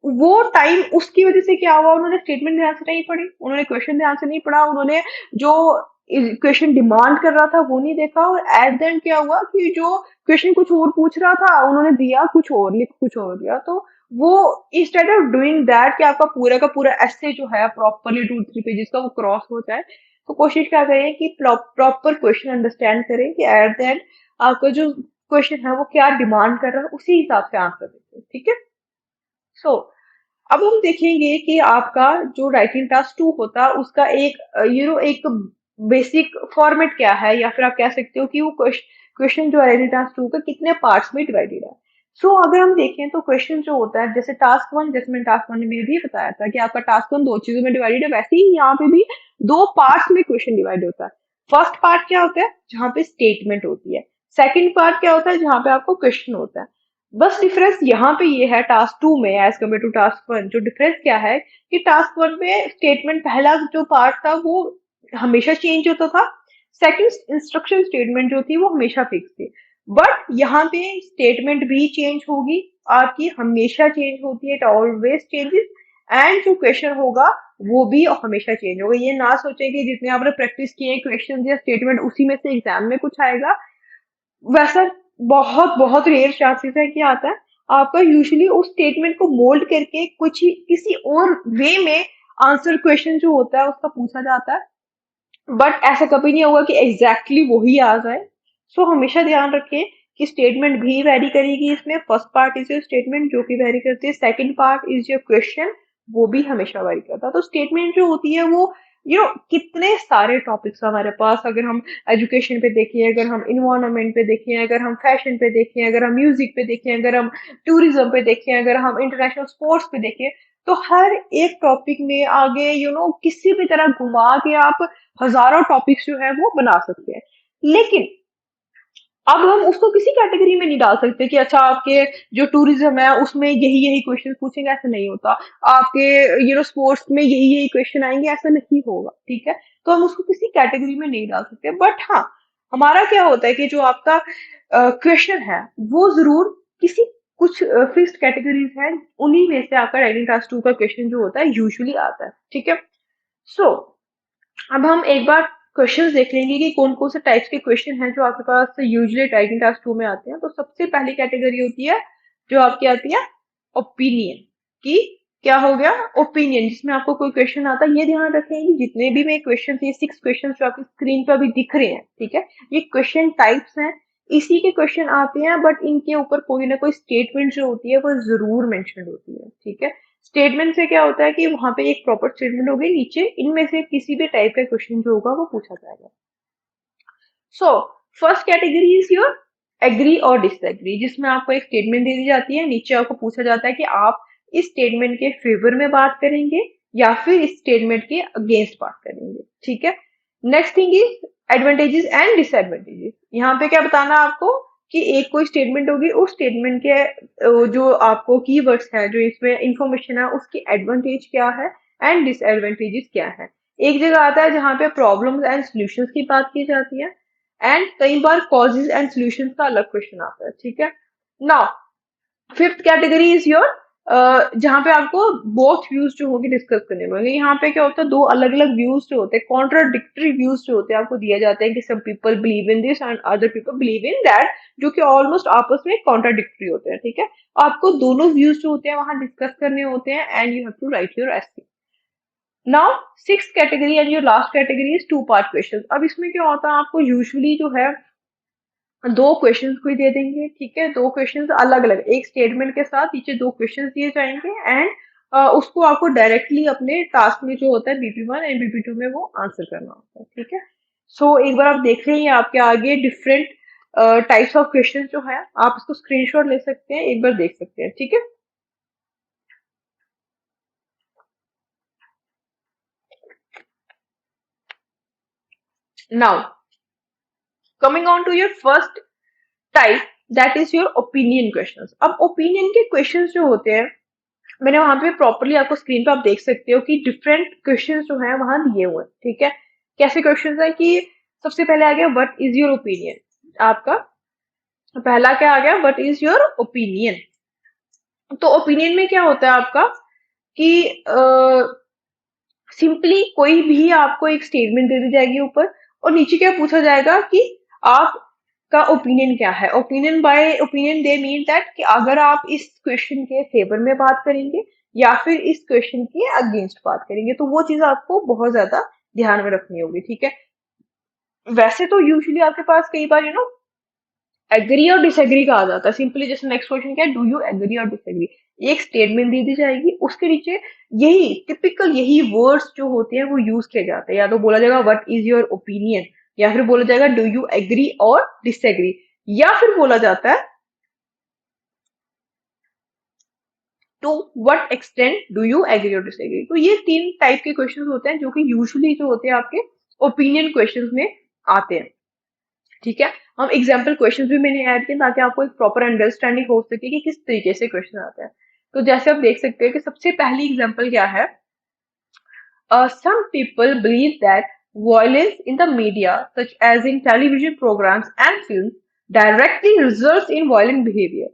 वो टाइम उसकी वजह से क्या हुआ, उन्होंने स्टेटमेंट ध्यान से नहीं पढ़ी, उन्होंने क्वेश्चन ध्यान से नहीं पढ़ा, उन्होंने जो क्वेश्चन डिमांड कर रहा था वो नहीं देखा, और एट द एंड क्या हुआ कि जो क्वेश्चन कुछ और पूछ रहा था उन्होंने दिया कुछ और, लिख कुछ और दिया। तो वो इंस्टेड ऑफ डूइंग दैट कि आपका पूरा का पूरा ऐसे जो है प्रॉपरली 2-3 पेजेस का वो क्रॉस हो जाए, तो कोशिश क्या करें कि प्रॉपर क्वेश्चन अंडरस्टैंड करें कि एट द एंड आपका जो क्वेश्चन है वो क्या डिमांड कर रहा है, उसी हिसाब से आंसर देते हैं। ठीक है। सो अब हम देखेंगे कि आपका जो राइटिंग टास्क 2 होता है उसका एक एक बेसिक फॉर्मेट क्या है, या फिर आप कह सकते हो कि वो क्वेश्चन जो है राइटिंग टास्क 2 का कितने पार्ट्स में डिवाइडेड है। सो अगर हम देखें तो क्वेश्चन जो होता है जैसे टास्क 1, जैसे मैंने टास्क 1 में भी बताया था कि आपका टास्क 1 2 चीजों में डिवाइडेड है, वैसे ही यहाँ पे भी 2 पार्ट्स में क्वेश्चन डिवाइड होता है। फर्स्ट पार्ट क्या होता है जहाँ पे स्टेटमेंट होती है, सेकंड पार्ट क्या होता है जहाँ पे आपको क्वेश्चन होता है। बस डिफरेंस यहाँ पे ये है टास्क 2 में एज कम्पेयर टू टास्क 1, जो डिफरेंस क्या है कि टास्क 1 में स्टेटमेंट पहला जो पार्ट था वो हमेशा चेंज होता था, सेकंड इंस्ट्रक्शन स्टेटमेंट जो थी वो हमेशा फिक्स थी। बट यहाँ पे स्टेटमेंट भी चेंज होगी, आपकी हमेशा चेंज होती है, इट ऑलवेज चेंजेस, एंड जो क्वेश्चन होगा वो भी हमेशा चेंज होगा। ये ना सोचे कि जितने आपने प्रैक्टिस किए क्वेश्चन या स्टेटमेंट उसी में से एग्जाम में कुछ आएगा, वैसा बहुत बहुत रेयर चांसेस है कि आता है। आपका यूजुअली उस स्टेटमेंट को मोल्ड करके कुछ ही किसी और वे में आंसर क्वेश्चन जो होता है उसका पूछा जाता है, बट ऐसा कभी नहीं होगा कि एग्जैक्टली वही आ जाए। सो हमेशा ध्यान रखें कि स्टेटमेंट भी वेरी करेगी, इसमें first part is your statement जो कि वेरी करती है, second part is your question वो भी हमेशा वेरी करता है। तो स्टेटमेंट जो होती है वो कितने सारे टॉपिक्स हमारे पास, अगर हम एजुकेशन पे देखें, अगर हम इन्वायरमेंट पे देखें, अगर हम फैशन पे देखें, अगर हम म्यूजिक पे देखें, अगर हम टूरिज्म पे देखें, अगर हम इंटरनेशनल स्पोर्ट्स पे देखें, तो हर एक टॉपिक में आगे किसी भी तरह घुमा के आप हजारों टॉपिक्स जो है वो बना सकते हैं। लेकिन अब हम उसको किसी कैटेगरी में नहीं डाल सकते कि अच्छा आपके जो टूरिज्म है उसमें यही यही क्वेश्चन पूछेंगे, ऐसा नहीं होता। आपके स्पोर्ट्स में यही यही क्वेश्चन आएंगे, ऐसा नहीं होगा, ठीक है। तो हम उसको किसी कैटेगरी में नहीं डाल सकते, बट हाँ, हमारा क्या होता है कि जो आपका क्वेश्चन है वो जरूर किसी कुछ फिक्स्ड कैटेगरीज है, उन्हीं में से आपका राइटिंग टास्क 2 का क्वेश्चन जो होता है यूजुअली आता है, ठीक है। सो अब हम एक बार क्वेश्चंस देख लेंगे कि कौन कौन से टाइप्स के क्वेश्चन हैं जो आपके पास यूजुअली राइटिंग टास्क 2 में आते हैं। तो सबसे पहली कैटेगरी होती है जो आपकी आती है ओपिनियन की। क्या हो गया? ओपिनियन, जिसमें आपको कोई क्वेश्चन आता है। ये ध्यान रखें कि जितने भी मैं क्वेश्चन, ये 6 क्वेश्चन जो आपकी स्क्रीन पर अभी दिख रहे हैं, ठीक है, ये क्वेश्चन टाइप्स हैं, इसी के क्वेश्चन आते हैं, बट इनके ऊपर कोई ना कोई स्टेटमेंट जो होती है वो जरूर मेंशन होती है, ठीक है। स्टेटमेंट से क्या होता है कि वहां पे एक प्रॉपर स्टेटमेंट होगी, नीचे इनमें से किसी भी टाइप का क्वेश्चन जो होगा वो पूछा जाएगा। So first category is your agree और डिसएग्री, जिसमें आपको एक स्टेटमेंट दे दी जाती है, नीचे आपको पूछा जाता है कि आप इस स्टेटमेंट के फेवर में बात करेंगे या फिर इस स्टेटमेंट के अगेंस्ट बात करेंगे, ठीक है। Next thing is advantages and disadvantages. यहाँ पे क्या बताना है आपको कि एक कोई स्टेटमेंट होगी, उस स्टेटमेंट के जो आपको कीवर्ड्स है, जो इसमें इंफॉर्मेशन है, उसकी एडवांटेज क्या है एंड डिसएडवांटेजेस क्या है। एक जगह आता है जहाँ पे प्रॉब्लम्स एंड सॉल्यूशंस की बात की जाती है, एंड कई बार कॉजेज एंड सॉल्यूशंस का अलग क्वेश्चन आता है, ठीक है। Now fifth category is your, जहाँ पे आपको बोथ व्यूज जो होंगे डिस्कस करने होंगे। यहाँ पे क्या होता है, दो अलग अलग व्यूज जो होते हैं, कॉन्ट्राडिक्टरी व्यूज जो होते हैं आपको दिया जाते हैं कि some people believe in this and other people believe in that, जो कि ऑलमोस्ट आपस में कॉन्ट्राडिक्टरी होते हैं, ठीक है। आपको दोनों व्यूज जो होते हैं वहां डिस्कस करने होते हैं, and you have to write your essay. Now six category and your last category is two part question. अब इसमें क्या होता है, आपको यूजुअली जो है दो क्वेश्चंस कोई दे देंगे, ठीक है, दो क्वेश्चंस अलग अलग, एक स्टेटमेंट के साथ नीचे दो क्वेश्चंस दिए जाएंगे, एंड उसको आपको डायरेक्टली अपने टास्क में जो होता है BP1 एंड BP2 में वो आंसर करना होता है, ठीक है। सो एक बार आप देख रहे हैं आपके आगे डिफरेंट टाइप्स ऑफ क्वेश्चन जो है, आप इसको स्क्रीनशॉट ले सकते हैं, एक बार देख सकते हैं, ठीक है। Now coming on to your first type, that is your opinion questions. अब ओपिनियन के क्वेश्चंस जो होते हैं, मैंने वहां पे प्रॉपरली आपको स्क्रीन पे आप देख सकते हो कि डिफरेंट क्वेश्चंस जो है वहां दिए हुए हैं, ठीक है। कैसे क्वेश्चंस है कि सबसे पहले आ गया व्हाट इज योर ओपिनियन। आपका पहला क्या आ गया, व्हाट इज योर ओपिनियन। तो ओपिनियन में क्या होता है आपका कि सिंपली कोई भी आपको एक स्टेटमेंट दे दी जाएगी ऊपर, और नीचे क्या पूछा जाएगा कि आपका ओपिनियन क्या है। Opinion by opinion they mean that कि अगर आप इस क्वेश्चन के फेवर में बात करेंगे या फिर इस क्वेश्चन के अगेंस्ट बात करेंगे, तो वो चीज आपको बहुत ज्यादा ध्यान में रखनी होगी, ठीक है। वैसे तो यूजुअली आपके पास कई बार एग्री और डिसएग्री का आ जाता है। सिंपली जैसे नेक्स्ट क्वेश्चन क्या है, डू यू एग्री और डिसएग्री। एक स्टेटमेंट दे दी जाएगी, उसके नीचे यही टिपिकल यही वर्ड्स जो होते हैं वो यूज किए जाते हैं। या तो बोला जाएगा व्हाट इज योर ओपिनियन, या फिर बोला जाएगा डू यू एग्री और डिसएग्री, या फिर बोला जाता है to what extent do you agree और डिसएग्री। तो ये तीन टाइप के क्वेश्चन होते हैं जो कि यूजुअली जो होते हैं आपके ओपिनियन क्वेश्चन में आते हैं, ठीक है। हम एग्जाम्पल क्वेश्चंस भी मैंने ऐड किए ताकि आपको एक प्रॉपर अंडरस्टैंडिंग हो सके कि किस तरीके से क्वेश्चन आता है। तो जैसे आप देख सकते हैं कि सबसे पहली एग्जाम्पल क्या है, some people believe that violence in the media, such as in television programs and films, directly results in violent behavior.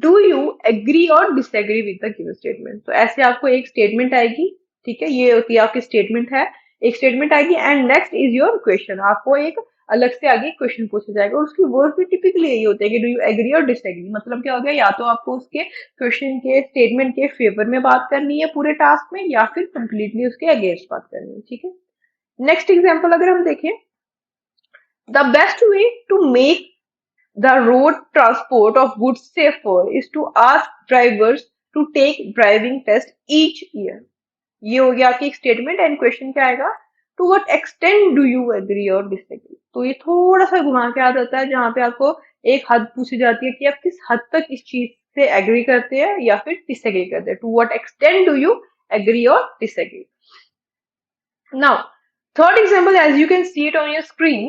Do you agree or disagree with the given statement? तो ऐसे आपको एक स्टेटमेंट आएगी, ठीक है, ये होती है आपकी स्टेटमेंट है, एक स्टेटमेंट आएगी, and next is your question. आपको एक अलग से आगे क्वेश्चन पूछा जाएगा, और उसकी वर्ड भी टिपिकली यही होते हैं कि डू यू एग्री और डिसएग्री। मतलब क्या हो गया, या तो आपको उसके क्वेश्चन के स्टेटमेंट के फेवर में बात करनी है पूरे टास्क में, या फिर कंप्लीटली उसके अगेंस्ट बात करनी है, ठीक है। नेक्स्ट एग्जांपल अगर हम देखें, the best way to make the road transport of goods safer is to ask drivers to take driving test each year. ये हो गया आपकी एक स्टेटमेंट, एंड क्वेश्चन क्या आएगा, to what extent do you agree और डिसएग्री। तो ये थोड़ा सा घुमा के आ जाता है, जहां पे आपको एक हद पूछी जाती है कि आप किस हद तक इस चीज से एग्री करते हैं या फिर डिसएग्री करते हैं। To what extent do you agree और disagree. Now third example, as you can see it on your screen,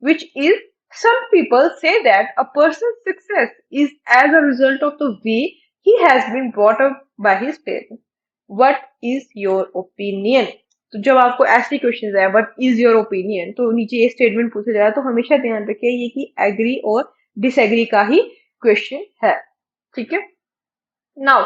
which is Some people say that a person's success is as a result of the way he has been brought up by his parents. What is your opinion? तो जब आपको ऐसी question आए what is your opinion तो नीचे ये statement पूछा जाए तो हमेशा ध्यान रखिए ये कि एग्री और डिसएग्री का ही क्वेश्चन है. ठीक है. Now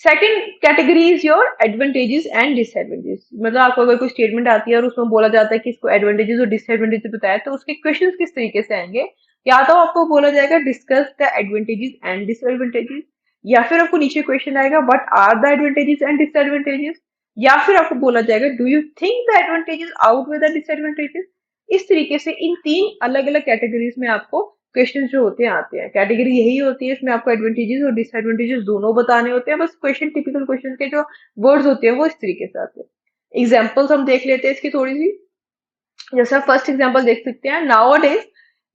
second category is your advantages and disadvantages. मतलब आपको अगर कोई स्टेटमेंट आती है और उसमें बोला जाता है कि इसको एडवांटेजेस और डिसएडवांटेजेस बताया तो उसके क्वेश्चंस किस तरीके से आएंगे. या तो आपको बोला जाएगा discuss the advantages and disadvantages, या फिर आपको नीचे क्वेश्चन आएगा what are the advantages and disadvantages, या फिर आपको बोला जाएगा do you think the advantages outweigh the disadvantages. इस तरीके से इन तीन अलग अलग कैटेगरीज में आपको क्वेश्चन जो होते हैं आते हैं. कैटेगरी यही होती है, इसमें आपको एडवांटेजेस और डिसएडवांटेजेस दोनों बताने होते हैं. बस क्वेश्चन टिपिकल क्वेश्चन के जो वर्ड्स होते हैं वो इस तरीके से आते हैं. एग्जाम्पल्स हम देख लेते हैं इसकी थोड़ी सी. जैसे फर्स्ट एग्जाम्पल देख सकते हैं. Nowadays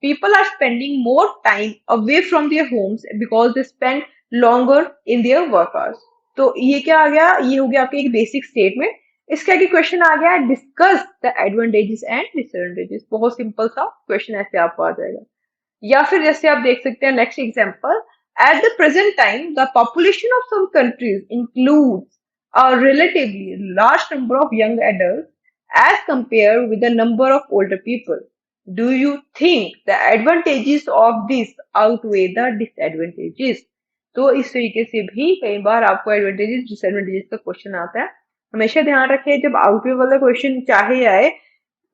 people are spending more time away from their homes because they spend longer in their work hours. तो ये क्या आ गया, ये हो गया आपके एक बेसिक स्टेटमेंट. इसका आगे क्वेश्चन आ गया discuss the advantages and disadvantages. बहुत सिंपल सा क्वेश्चन ऐसे आपको आ जाएगा. या फिर जैसे आप देख सकते हैं next example. At the present time the population of some countries includes a relatively large number of young adults as compared with the number of older people. Do you think the advantages of this outweigh the disadvantages? तो इस तरीके से भी कई बार आपको advantages disadvantages का question आता है. हमेशा ध्यान रखें जब आउटवे वाला क्वेश्चन चाहे आए,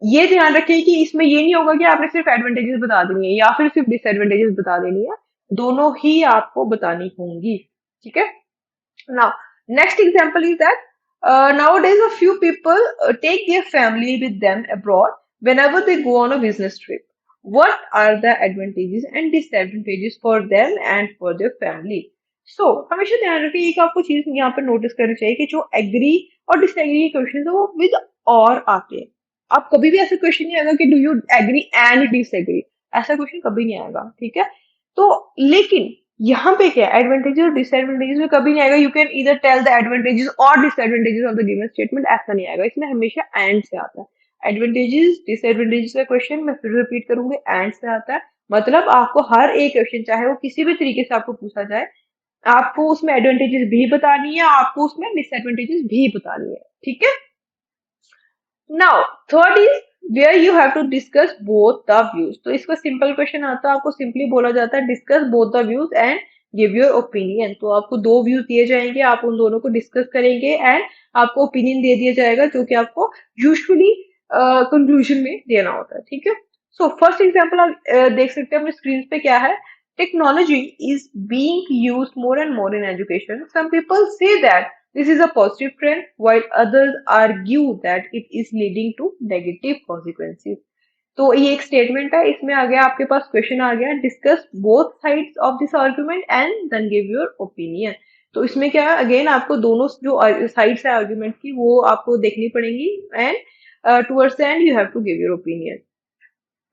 ये ध्यान रखिए कि इसमें ये नहीं होगा कि आपने सिर्फ एडवांटेजेस बता देनी है या फिर सिर्फ डिसएडवांटेजेस बता देनी है. दोनों ही आपको बतानी होंगी. ठीक है. Now next example is that nowadays a few people take their family with them abroad whenever they go on a business trip. What are the advantages and disadvantages for them and for their family? So हमेशा ध्यान रखिए एक आपको चीज यहाँ पर notice करनी चाहिए कि जो एग्री और डिसएग्री क्वेश्चन है वो विद और आते हैं. आप कभी भी ऐसा क्वेश्चन नहीं आएगा कि do you agree and disagree, ऐसा क्वेश्चन कभी नहीं आएगा. ठीक है. तो लेकिन यहाँ पे क्या एडवांटेजेस और डिसएडवांटेजेस में कभी नहीं आएगा यू कैन इधर टेल द एडवांटेजेस और disadvantages of the given statement, ऐसा नहीं आएगा. इसमें हमेशा एंड से आता है. एडवांटेजेस डिसएडवांटेजेस का क्वेश्चन मैं फिर रिपीट करूंगी एंड से आता है. मतलब आपको हर एक क्वेश्चन चाहे वो किसी भी तरीके से आपको पूछा जाए आपको उसमें एडवांटेजेस भी बतानी है, आपको उसमें डिसएडवांटेजेस भी बतानी है. ठीक है. Now third is where you have to discuss both the views. तो इसका सिंपल क्वेश्चन आता है, आपको सिंपली बोला जाता है discuss both the views and give your opinion. तो आपको दो व्यूज दिए जाएंगे, आप उन दोनों को डिस्कस करेंगे एंड आपको ओपिनियन दे दिया जाएगा जो कि आपको यूजुअली कंक्लूजन में देना होता है. ठीक है. सो फर्स्ट एग्जांपल आप देख सकते हैं अपने स्क्रीन पे क्या है. Technology is being used more and more in education. Some people say that this is a positive trend, while others argue that it is leading to negative consequences. तो ये एक स्टेटमेंट है, इसमें आ गया आपके पास क्वेश्चन आ गया discuss both sides of this argument and then give your opinion. तो इसमें क्या है अगेन आपको दोनों जो साइड्स है आर्गुमेंट की वो आपको देखनी पड़ेंगी and towards the end you have to give your opinion.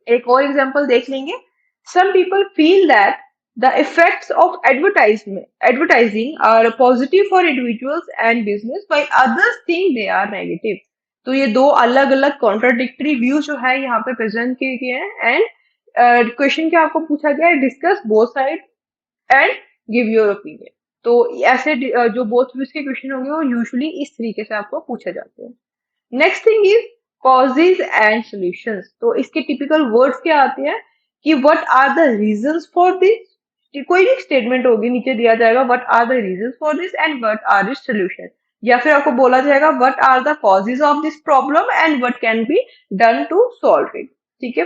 एक और एग्जांपल देख लेंगे. Some people feel that the effects of advertising are positive for individuals and business while others think they are negative. तो ये दो अलग अलग contradictory view जो है यहाँ पे प्रेजेंट किए गए हैं एंड क्वेश्चन क्या आपको पूछा गया है discuss both side and give your opinion. तो ऐसे जो बोथ व्यूज के क्वेश्चन होंगे वो यूजुअली इस तरीके से आपको पूछे जाते हैं. Next thing is causes and solutions. तो इसके टिपिकल वर्ड्स क्या आते हैं कि what are the reasons for this. कोई भी स्टेटमेंट होगी नीचे दिया जाएगा what are the reasons for this and what are this solution, या फिर आपको बोला जाएगा what are the causes of this problem and what can be done to solve it. ठीक है.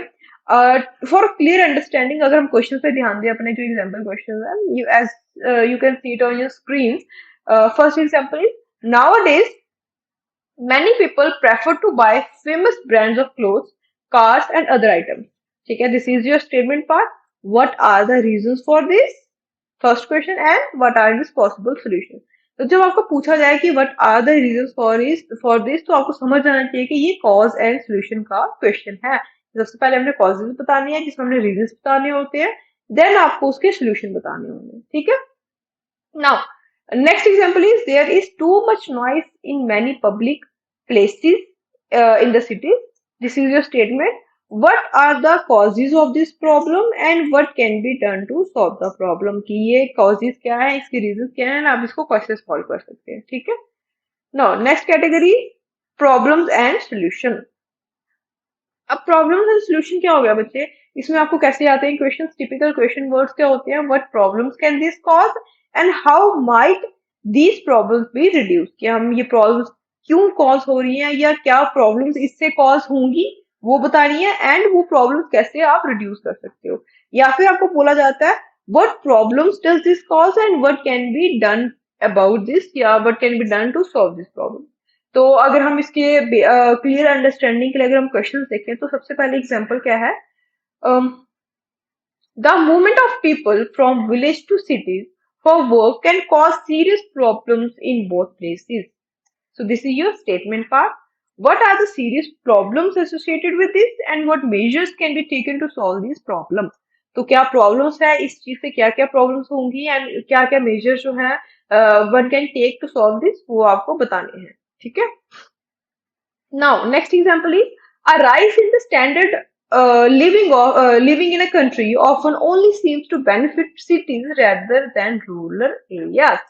फॉर क्लियर अंडरस्टैंडिंग अगर हम क्वेश्चन पे ध्यान दें अपने जो एग्जाम्पल क्वेश्चन है you as you can see it on your screen. First example is nowadays many people prefer to buy famous brands of clothes, cars and other items. ठीक है. This is your statement part. What are the reasons for this? First question and what are this possible solution? तो जब आपको पूछा जाए कि what are the reasons for this तो आपको समझ जाना चाहिए कि ये cause and solution का question है. सबसे पहले हमने causes बतानी है जिसमें हमने reasons बताने होते हैं, then आपको उसके solution बताने होंगे. ठीक है. Now next example is there is too much noise in many public places in the city. This is your statement. what are the causes of this problem and what can be done to solve the problem, कि ये causes क्या है, इसके reasons क्या है, आप इसको कैसे solve कर सकते हैं. ठीक है. Now next category, problems and solution. अब प्रॉब्लम्स एंड सोल्यूशन क्या हो गया बच्चे, इसमें आपको कैसे आते हैं क्वेश्चंस, टिपिकल क्वेश्चन वर्ड्स क्या होते हैं, what problems can this cause and how might these problems be reduce, कि हम ये प्रॉब्लम्स क्यों कॉज हो रही हैं या क्या प्रॉब्लम्स इससे कॉज होंगी वो बतानी है, एंड वो प्रॉब्लम्स कैसे आप रिड्यूस कर सकते हो. या फिर आपको बोला जाता है what problems does this cause and what can be done about this, या what can be done to solve this problem. तो अगर हम इसके क्लियर अंडरस्टैंडिंग के लिए अगर हम क्वेश्चंस देखें तो सबसे पहले एग्जांपल क्या है, the movement of people from village to cities for work can cause serious problems in both places. So this is your statement part. What are the serious problems associated with this and what measures can be taken to solve these problems? तो क्या problems है, इस चीज से क्या क्या problems होंगी and क्या क्या मेजर्स जो है one can take to solve this, वो आपको बताने हैं. ठीक है. Now, next example is a rise in the standard living in a country often only seems to benefit cities rather than rural areas.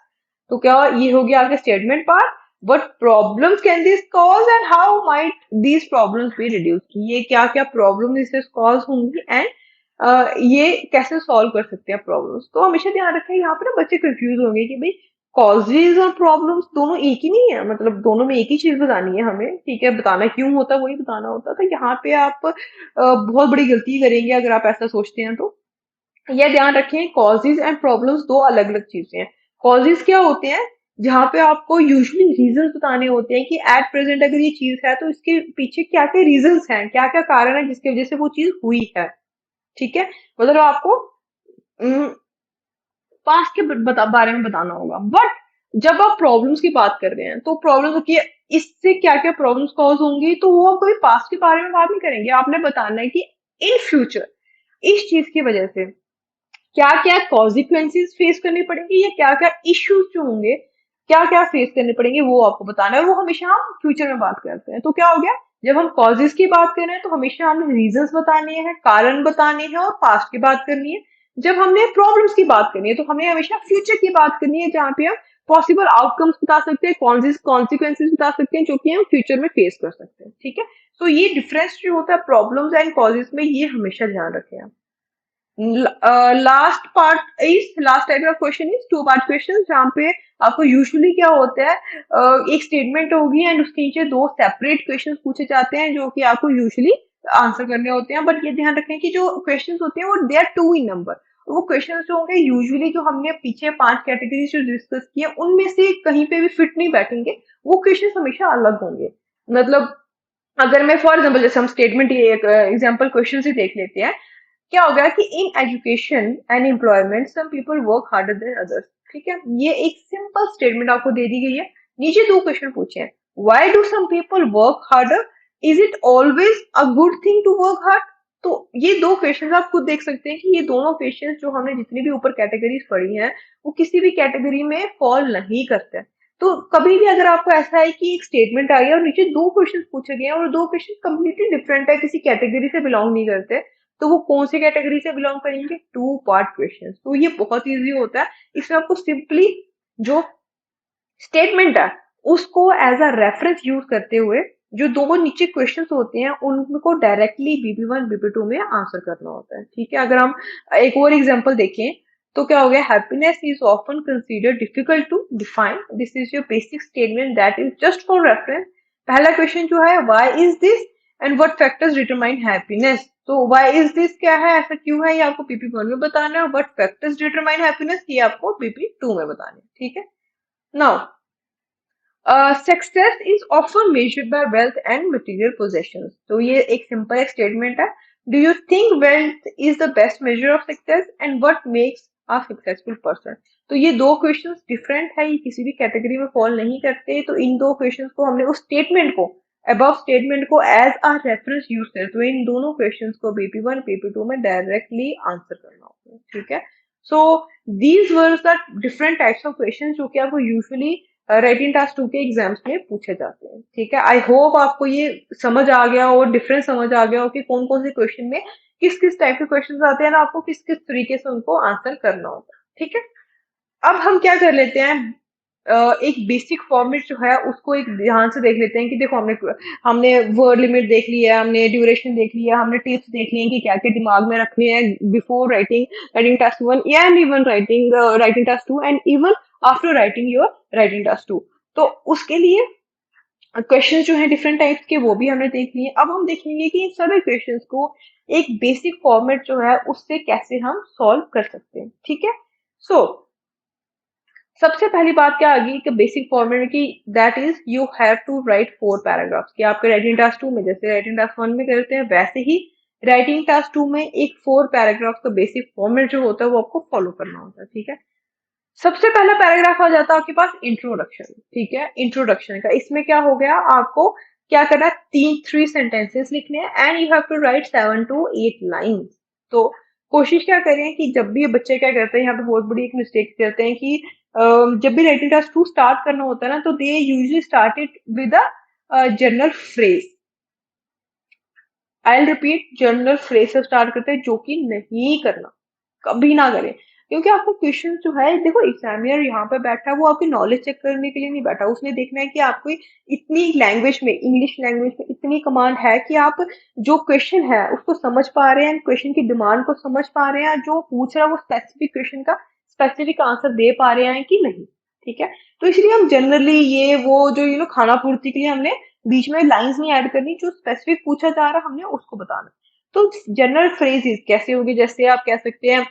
तो क्या ये हो गया आपका statement part. What problems can this cause and how might these problems be reduced? ये क्या क्या problem इससे कॉज होंगी एंड ये कैसे सॉल्व कर सकते हैं प्रॉब्लम्स. तो हमेशा ध्यान रखें, यहाँ पे ना बच्चे कंफ्यूज होंगे कि भाई कॉजेज और प्रॉब्लम्स दोनों एक ही नहीं है, मतलब दोनों में एक ही चीज बतानी है हमें. ठीक है, बताना क्यों होता है वही बताना होता है. तो यहाँ पे आप बहुत बड़ी गलती करेंगे अगर आप ऐसा सोचते हैं. तो यह ध्यान रखें, कॉजेज एंड प्रॉब्लम्स दो अलग अलग चीजें हैं. कॉजेज क्या होते हैं, जहाँ पे आपको यूजुअली रीजंस बताने होते हैं कि एट प्रेजेंट अगर ये चीज है तो इसके पीछे क्या क्या रीजंस हैं, क्या क्या कारण है जिसकी वजह से वो चीज हुई है. ठीक है, मतलब आपको पास्ट के बारे में बताना होगा. बट जब आप प्रॉब्लम्स की बात कर रहे हैं तो प्रॉब्लम की इससे क्या क्या प्रॉब्लम्स कॉज होंगी, तो वो आप कभी पास्ट के बारे में बात नहीं करेंगे. आपने बताना है कि इन फ्यूचर इस चीज की वजह से क्या क्या कॉन्सिक्वेंसेस फेस करने पड़ेंगे या क्या क्या इश्यूज जो होंगे, क्या क्या फेस करने पड़ेंगे, वो आपको बताना है. और वो हमेशा हम फ्यूचर में बात करते हैं. तो क्या हो गया, जब हम कॉजेज की बात कर रहे हैं तो हमेशा हमें रीजंस बताने हैं, कारण बताने हैं और पास्ट की बात करनी है. जब हमने प्रॉब्लम्स की बात करनी है तो हमें हमेशा फ्यूचर की बात करनी है, जहाँ पे हम पॉसिबल आउटकम्स बता सकते हैं, कॉन्सिक्वेंसेस बता सकते हैं जो कि हम फ्यूचर में फेस कर सकते हैं. ठीक है, तो ये डिफरेंस जो होता है प्रॉब्लम्स एंड कॉजेज में, ये हमेशा ध्यान रखें आप. लास्ट टाइप का question is two part question, जहाँ पे आपको यूजुअली क्या होता है, एक स्टेटमेंट होगी एंड उसके नीचे दो सेपरेट क्वेश्चन पूछे जाते हैं जो कि आपको यूजुअली आंसर करने होते हैं. बट ये ध्यान रखें कि जो क्वेश्चंस होते हैं वो they are two in number. वो क्वेश्चंस जो होंगे यूजुअली जो हमने पीछे 5 कैटेगरीज जो डिस्कस किए उनमें से कहीं पे भी फिट नहीं बैठेंगे. वो क्वेश्चंस हमेशा अलग होंगे. मतलब अगर मैं फॉर एग्जाम्पल, जैसे हम स्टेटमेंट ये एक एग्जाम्पल क्वेश्चन से देख लेते हैं, क्या होगा कि in education and employment some people work harder than others. ठीक है, ये एक सिंपल स्टेटमेंट आपको दे दी गई है. नीचे दो क्वेश्चन पूछे हैं, why do some people work harder, is it always a good thing to work hard. तो ये दो क्वेश्चन आप खुद देख सकते हैं कि ये दोनों क्वेश्चन जो हमने जितनी भी ऊपर कैटेगरीज पढ़ी हैं वो किसी भी कैटेगरी में फॉल नहीं करते. तो कभी भी अगर आपको ऐसा है कि एक स्टेटमेंट आई है और नीचे दो क्वेश्चन पूछे गए हैं और दो क्वेश्चन कंप्लीटली डिफरेंट है, किसी कैटेगरी से बिलोंग नहीं करते, तो वो कौन सी कैटेगरी से बिलोंग करेंगे, टू पार्ट क्वेश्चन. तो ये बहुत इजी होता है. इसमें आपको सिंपली जो स्टेटमेंट है उसको एज अ रेफरेंस यूज करते हुए जो दो नीचे क्वेश्चंस होते हैं उनको डायरेक्टली बीबी1 बीबी2 में आंसर करना होता है. ठीक है, अगर हम एक और एग्जांपल देखें तो क्या हो गया, happiness is often considered difficult to define, this is your basic statement that is just for reference. पहला क्वेश्चन जो है why is this and what factors determine happiness. तो व्हाई इज दिस क्या है, ऐसा क्यों है, ये आपको बीबी1 में बताना है. और व्हाट फैक्टर्स डिटरमाइन हैप्पीनेस, ये आपको बीबी2 में बताना है. ठीक है. Now success is often measured by wealth and material possessions. तो ये एक सिंपल एक स्टेटमेंट है. Do you think wealth is the best measure of success and what makes a successful person. तो ये दो क्वेश्चंस डिफरेंट है, ये किसी भी कैटेगरी में फॉल नहीं करते. तो इन दो क्वेश्चंस को हमने उस स्टेटमेंट को अबव स्टेटमेंट को एज अ रेफरेंस यूज करते, तो इन दोनों क्वेश्चंस को बीपी1 बीपी2 में डायरेक्टली आंसर करना होता है. ठीक है, so these were the different types of questions जो कि आपको यूजुअली राइटिंग टास्क 2 के एग्जाम्स में पूछे जाते हैं। ठीक है, आई होप आपको ये समझ आ गया और डिफरेंस समझ आ गया हो कि कौन कौन से क्वेश्चन में किस किस टाइप के क्वेश्चन आते हैं ना, आपको किस किस तरीके से उनको आंसर करना होता है। ठीक है, अब हम क्या कर लेते हैं, एक बेसिक फॉर्मेट जो है उसको एक ध्यान से देख लेते हैं कि देखो हमने हमने वर्ड लिमिट देख लिया, हमने ड्यूरेशन देख लिया, हमने टिप्स देख लिए कि क्या क्या दिमाग में रखने हैं before writing writing task 1 and even writing writing task 2 and even after writing your writing task 2। तो उसके लिए क्वेश्चन जो है डिफरेंट टाइप्स के वो भी हमने देख लिए। अब हम देखेंगे कि इन सभी क्वेश्चंस को एक बेसिक फॉर्मेट जो है उससे कैसे हम सॉल्व कर सकते हैं। ठीक है, सो सबसे पहली बात क्या आ गई कि बेसिक फॉर्मेट की, that is you have to write 4 paragraphs. कि आपके राइटिंग टास्क 2 में जैसे राइटिंग टास्क 1 में करते हैं वैसे ही राइटिंग टास्क 2 में एक 4 पैराग्राफ का बेसिक फॉर्मेट जो होता है वो आपको फॉलो करना होता है। ठीक है, सबसे पहला पैराग्राफ आ जाता है आपके पास इंट्रोडक्शन। ठीक है, इंट्रोडक्शन का इसमें क्या हो गया, आपको क्या करना है, 3 सेंटेंसेस लिखने हैं and you have to write 7 to 8 lines. तो कोशिश क्या करें कि जब भी ये बच्चे क्या करते हैं, यहाँ पे बहुत बड़ी एक मिस्टेक करते हैं कि जब भी राइटिंग टास्क 2 स्टार्ट करना होता है ना, तो they usually start it with a general phrase. I will repeat, general phrase से स्टार्ट करते हैं, जो कि नहीं करना, कभी ना करें। क्योंकि आपको क्वेश्चन जो है, देखो एग्जामिनर यहाँ पे बैठा है वो आपकी नॉलेज चेक करने के लिए नहीं बैठा, उसने देखना है कि आपको इतनी लैंग्वेज में, इंग्लिश लैंग्वेज में इतनी कमांड है कि आप जो क्वेश्चन है उसको समझ पा रहे हैं, क्वेश्चन की डिमांड को समझ पा रहे हैं, जो पूछ रहा है वो स्पेसिफिक क्वेश्चन का स्पेसिफिक आंसर दे पा रहे हैं कि नहीं। ठीक है, तो इसलिए हम जनरली ये वो जो खाना पूर्ति के लिए हमने बीच में लाइंस नहीं ऐड करनी, जो स्पेसिफिक पूछा जा रहा है हमने उसको बताना। तो जनरल फ्रेजेस कैसे होगी, जैसे आप कह सकते हैं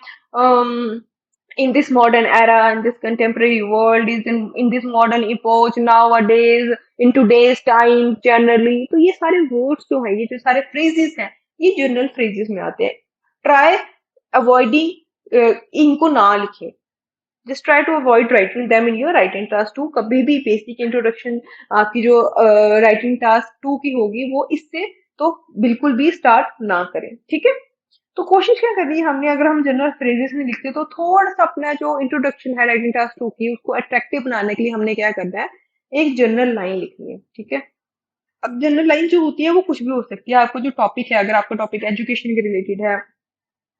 in this modern era, in this contemporary world, is in this modern epoch, nowadays, in today's time, generally। तो ये सारे वर्ड्स जो है, ये जो सारे फ्रेजेस हैं, ये जनरल फ्रेजेस में आते हैं। ट्राई अवॉइडिंग, इनको ना लिखें, just try to avoid writing them in your writing task 2। कभी भी बेसिक इंट्रोडक्शन आपकी जो राइटिंग टास्क 2 की होगी वो इससे तो बिल्कुल भी स्टार्ट ना करें। ठीक है, तो कोशिश क्या करनी है हमने, अगर हम जनरल फ्रेजेस में लिखते तो थोड़ा सा अपना जो इंट्रोडक्शन है राइटिंग टास्क 2 की उसको अट्रैक्टिव बनाने के लिए हमने क्या करना है, एक जनरल लाइन लिखनी है। ठीक है, अब जनरल लाइन जो होती है वो कुछ भी हो सकती है। आपको जो टॉपिक है, अगर आपका टॉपिक एजुकेशन के रिलेटेड है,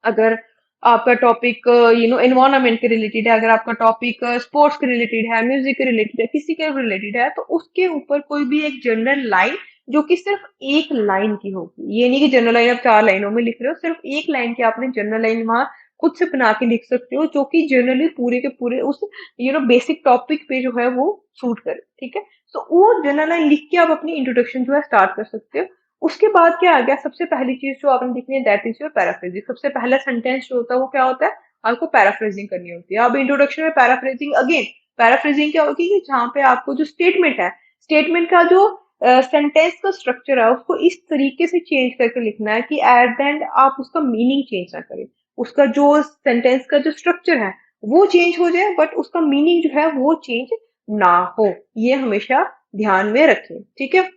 अगर आपका टॉपिक एनवायरनमेंट के रिलेटेड है, अगर आपका टॉपिक स्पोर्ट्स के रिलेटेड है, म्यूजिक के रिलेटेड है, किसी के रिलेटेड है, तो उसके ऊपर कोई भी एक जनरल लाइन जो कि सिर्फ एक लाइन की होगी। ये नहीं कि जनरल लाइन आप 4 लाइनों में लिख रहे हो, सिर्फ एक लाइन की आपने जनरल लाइन वहां खुद से बना के लिख सकते हो, जो कि जनरली पूरे के पूरे उस बेसिक टॉपिक पे जो है वो सूट करे। ठीक है, तो वो जनरल लाइन लिख के आप अपनी इंट्रोडक्शन जो है स्टार्ट कर सकते हो। उसके बाद क्या आ गया, सबसे पहली चीज जो आपने देखनी है, दैट इज योर पैराफ्रेजिंग। सबसे पहला सेंटेंस जो होता है वो क्या होता है, आपको पैराफ्रेजिंग करनी होती है। अब इंट्रोडक्शन में पैराफ्रेजिंग, अगेन पैराफ्रेजिंग क्या होगी कि जहाँ पे आपको जो स्टेटमेंट है, स्टेटमेंट का जो सेंटेंस का स्ट्रक्चर है उसको इस तरीके से चेंज करके लिखना है कि एट द एंड आप उसका मीनिंग चेंज ना करें। उसका जो सेंटेंस का जो स्ट्रक्चर है वो चेंज हो जाए, बट उसका मीनिंग जो है वो चेंज ना हो, ये हमेशा ध्यान में रखें। ठीक है,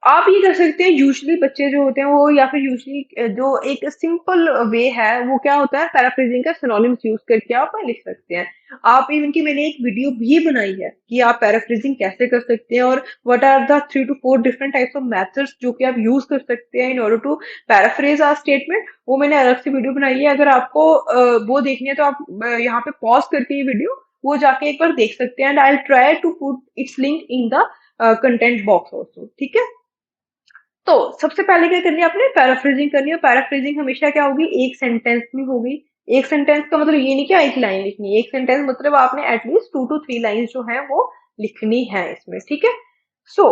आप ये कर सकते हैं, यूजली बच्चे जो होते हैं वो, या फिर यूजली जो एक सिंपल वे है वो क्या होता है, पैराफ्रेजिंग का सिनोनिम्स यूज करके आप लिख सकते हैं। आप इवन की मैंने एक वीडियो भी बनाई है कि आप पैराफ्रेजिंग कैसे कर सकते हैं और what are the 3 to 4 different types of methods जो कि आप यूज कर सकते हैं in order to paraphrase our statement. वो मैंने अलग से वीडियो बनाई है, अगर आपको वो देखनी है तो आप यहाँ पे पॉज करके ये वीडियो वो जाके एक बार देख सकते हैं, and I will try to put its link in the content box also. ठीक है, तो सबसे पहले क्या करनी है, आपने पैराफ्रेजिंग करनी है। पैराफ्रेजिंग हमेशा क्या होगी, एक सेंटेंस में होगी। एक सेंटेंस का मतलब ये नहीं कि एक लाइन लिखनी है, एक सेंटेंस मतलब आपने एटलीस्ट 2 to 3 लाइंस जो है वो लिखनी है इसमें। ठीक है, so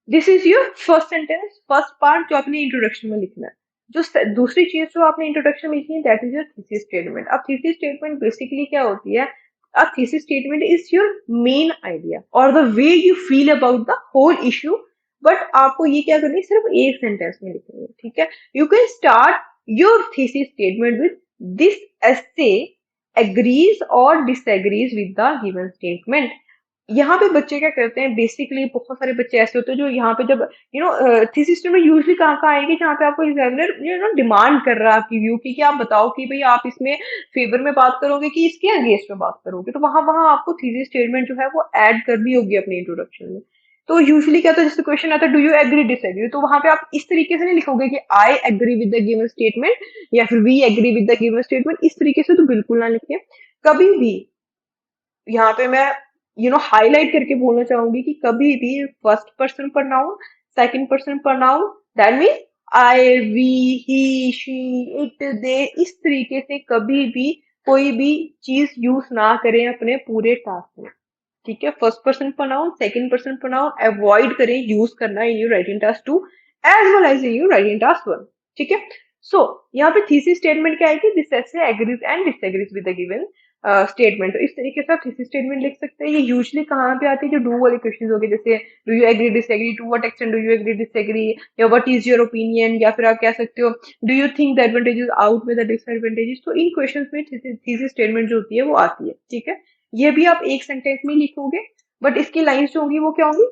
this is your first sentence, first part जो आपने इंट्रोडक्शन में लिखना है। जो दूसरी चीज जो आपने इंट्रोडक्शन में लिखनी है, that is your thesis statement. अब थीसिस स्टेटमेंट बेसिकली क्या होती है, a thesis statement is your main idea or the way you feel about the whole issue, but आपको ये क्या करनी है, सिर्फ एक सेंटेंस में लिखनी है। ठीक है, you can start your thesis statement with this essay agrees और disagrees with the given statement. यहाँ पे बच्चे क्या करते हैं, बेसिकली बहुत सारे बच्चे ऐसे होते हैं जो यहाँ पे जब थीसिस में यूजली कहाँ कहाँ आएगी, जहाँ पे आपको एग्जामिनर डिमांड कर रहा है आपकी व्यू की, कि आप बताओ कि भाई आप इसमें फेवर में बात करोगे कि इसके अगेंस्ट में बात करोगे, तो वहां वहां आपको थीसिस स्टेटमेंट जो है वो ऐड करनी होगी अपने इंट्रोडक्शन में। तो यूजुअली क्या होता है, जैसे क्वेश्चन आता है डू यू एग्री डिसएग्री, तो वहां पे आप इस तरीके से नहीं लिखोगे कि I agree with the given statement या फिर we agree with the given statement, इस तरीके से तो बिल्कुल ना लिखें कभी भी। यहाँ पे मैं हाईलाइट करके बोलना चाहूंगी कि कभी भी first person pronoun, second person pronoun, that mean I, we, he, she, it, they, इस तरीके से कभी भी कोई भी चीज यूज ना करें अपने पूरे टास्क में। ठीक है, first person pronoun, second person pronoun avoid करें यूज करना in your writing task 2 as well as in your writing task 1। ठीक है, सो यहाँ पे थीसिस स्टेटमेंट क्या है कि दिस ऐसे agrees and disagrees with the given statement, तो इस तरीके से आप थीसिस स्टेटमेंट लिख सकते हैं। ये यूजुअली कहाँ पे आती है, जो डू वाले क्वेश्चन हो गए, जैसे do you agree disagree, to what extent do you agree disagree, या व्हाट इज योर ओपिनियन, या फिर आप कह सकते हो do you think the advantages outweigh the disadvantages. तो इन क्वेश्चंस में थीसिस स्टेटमेंट जो होती है वो आती है। ठीक है, ये भी आप एक सेंटेंस में लिखोगे, बट इसकी लाइंस जो होंगी वो क्या होंगी,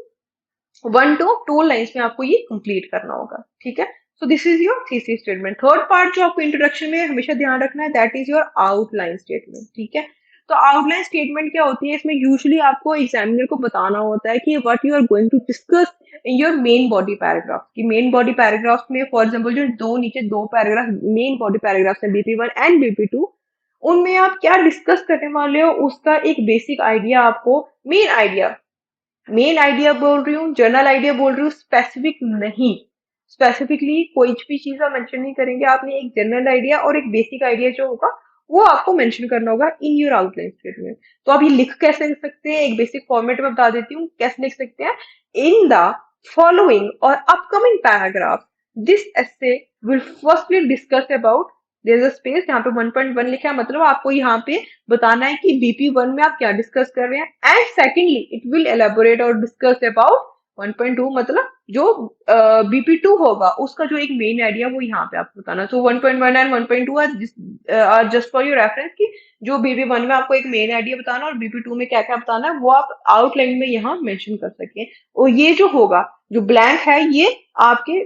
1 to 2 लाइंस में आपको ये कंप्लीट करना होगा। ठीक है, so this is your thesis statement. Third part जो आपको इंट्रोडक्शन में हमेशा ध्यान रखना है, that is your outline statement. ठीक है, तो आउटलाइन स्टेटमेंट क्या होती है, इसमें यूजुअली आपको एग्जामिनर को बताना होता है कि what you are going to discuss in your main body paragraph, की मेन बॉडी पैराग्राफ में फॉर एग्जाम्पल जो दो नीचे दो पैराग्राफ मेन बॉडी पैराग्राफ है, BP1 एंड BP2, उनमें आप क्या डिस्कस करने वाले हो उसका एक बेसिक आइडिया आपको, मेन आइडिया बोल रही हूँ, जनरल आइडिया बोल रही हूँ, स्पेसिफिक नहीं। स्पेसिफिकली कोई भी चीज आप मेंशन नहीं करेंगे, आपने एक जनरल आइडिया और एक बेसिक आइडिया जो होगा वो आपको मेंशन करना होगा इन योर आउटलाइन स्टेटमेंट। तो आप ये लिख कैसे सकते हैं, एक बेसिक फॉर्मेट में बता देती हूँ कैसे लिख सकते हैं। इन द फॉलोइंग और upcoming paragraph this essay will firstly discuss about, there is a space यहाँ पे 1.1 लिखा है, मतलब आपको यहाँ पे बताना है कि BP1 में आप क्या डिस्कस कर रहे हैं, and secondly it will elaborate और डिस्कस अबाउट 1.2, मतलब जो BP2 होगा उसका जो एक मेन आइडिया वो यहाँ पे आपको बताना। So 1.1 and 1.2 are just for your reference, की जो BP1 में आपको एक मेन आइडिया बताना और BP2 में क्या क्या बताना है वो आप आउटलाइन में यहाँ मेंशन कर सके। और ये जो होगा, जो ब्लैंक है, ये आपके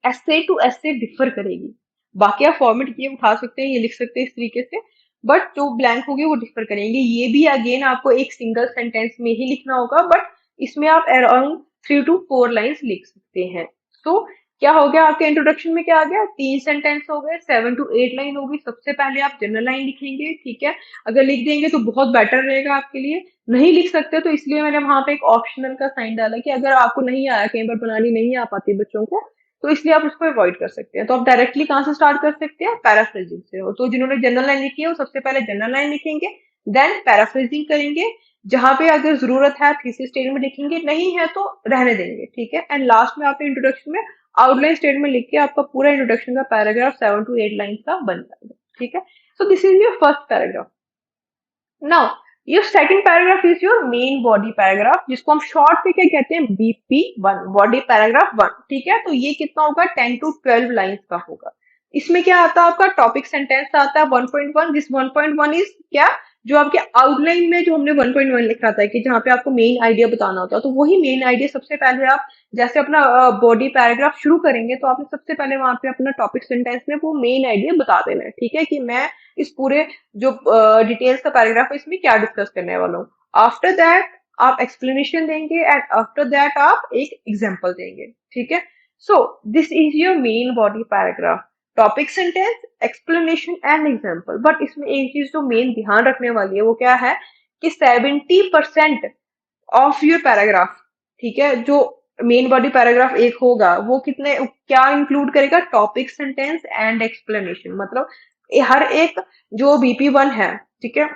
एस्से टू एस्से डिफर करेगी। बाकी आप फॉर्मेट ये उठा सकते हैं, ये लिख सकते हैं इस तरीके से, बट जो ब्लैंक होगी वो डिफर करेंगे। ये भी अगेन आपको एक सिंगल सेंटेंस में ही लिखना होगा, बट इसमें आप अराउंड 3 to 4 लाइंस लिख सकते हैं। तो क्या हो गया, आपके इंट्रोडक्शन में क्या आ गया, 3 सेंटेंस हो गए, 7 to 8 लाइन होगी। सबसे पहले आप जनरल लाइन लिखेंगे। ठीक है, अगर लिख देंगे तो बहुत बेटर रहेगा आपके लिए। नहीं लिख सकते तो इसलिए मैंने वहां पे एक ऑप्शनल का साइन डाला कि अगर आपको नहीं आया, कई बार बनानी नहीं आ पाती बच्चों को, तो इसलिए आप उसको अवॉइड कर सकते हैं। तो आप डायरेक्टली कहाँ से स्टार्ट कर सकते हैं, पैराफ्रेजिंग से। तो जिन्होंने जनरल लाइन लिखी है वो सबसे पहले जनरल लाइन लिखेंगे, देन पैराफ्रेजिंग करेंगे, जहां पे अगर जरूरत है थीसिस स्टेटमेंट लिखेंगे, नहीं है तो रहने देंगे। ठीक है, एंड लास्ट में आपने इंट्रोडक्शन में आउटलाइन स्टेटमेंट लिख के आपका पूरा इंट्रोडक्शन का पैराग्राफ 7 to 8 लाइन का बन जाएगा। ठीक है, so this is your first paragraph. Now your second paragraph is your main body paragraph, जिसको हम शॉर्ट पे क्या कहते हैं, BP1, बॉडी पैराग्राफ 1। ठीक है, तो ये कितना होगा, 10 to 12 लाइंस का होगा। इसमें क्या आता है, आपका टॉपिक सेंटेंस आता है 1.1। दिस 1.1 इज क्या, जो आपके आउटलाइन में जो हमने 1.1 लिखा था कि जहाँ पे आपको मेन आइडिया बताना होता है, तो वही मेन आइडिया सबसे पहले आप जैसे अपना बॉडी पैराग्राफ शुरू करेंगे तो आपने सबसे पहले वहां पे अपना टॉपिक सेंटेंस में वो मेन आइडिया बता देना है। ठीक है, कि मैं इस पूरे जो डिटेल्स का पैराग्राफ है इसमें क्या डिस्कस करने वाला हूँ। आफ्टर दैट आप एक्सप्लेनेशन देंगे, एंड आफ्टर दैट आप एक एग्जाम्पल देंगे। ठीक है, so this is your main body paragraph, topic sentence, explanation and example. But इसमें एक चीज जो मेन ध्यान रखने वाली है वो क्या है, कि 70% ऑफ योर पैराग्राफ, ठीक है, जो मेन बॉडी पैराग्राफ एक होगा वो कितने क्या इंक्लूड करेगा, टॉपिक सेंटेंस एंड एक्सप्लेनेशन। मतलब हर एक जो BP1 है, ठीक है,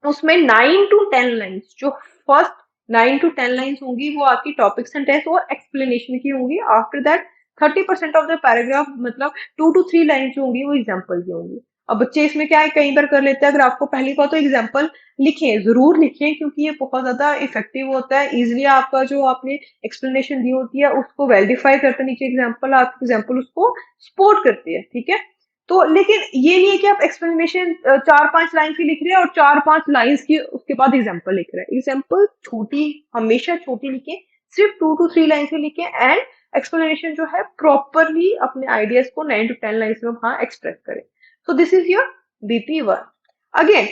उसमें 9 to 10 लाइन्स, जो फर्स्ट 9 to 10 लाइन्स होंगी वो आपकी टॉपिक सेंटेंस और एक्सप्लेनेशन की होंगी। After that 30% of the paragraph, मतलब 2 to 3 लाइन्स जो होंगी वो एग्जाम्पल की होंगी। अब बच्चे इसमें क्या है, कई बार कर लेते हैं, अगर आपको पहली बार तो एग्जाम्पल लिखें, जरूर लिखें, क्योंकि ये बहुत ज्यादा इफेक्टिव होता है। इजिली आपका जो आपने एक्सप्लेनेशन दी होती है उसको वेरीफाई करते नीचे एग्जाम्पल, आप एग्जाम्पल उसको सपोर्ट करती है। ठीक है, तो लेकिन ये नहीं है कि आप एक्सप्लेनेशन 4-5 लाइन की लिख रहे हैं और 4-5 लाइन्स की उसके बाद एग्जाम्पल लिख रहे हैं। एग्जाम्पल छोटी, हमेशा छोटी लिखें, सिर्फ 2 to 3 लाइन से लिखें, एंड एक्सप्लेनेशन जो है प्रॉपरली अपने आइडियाज को 9 to 10 लाइन्स में वहां एक्सप्रेस करें। So this is your BP1। Again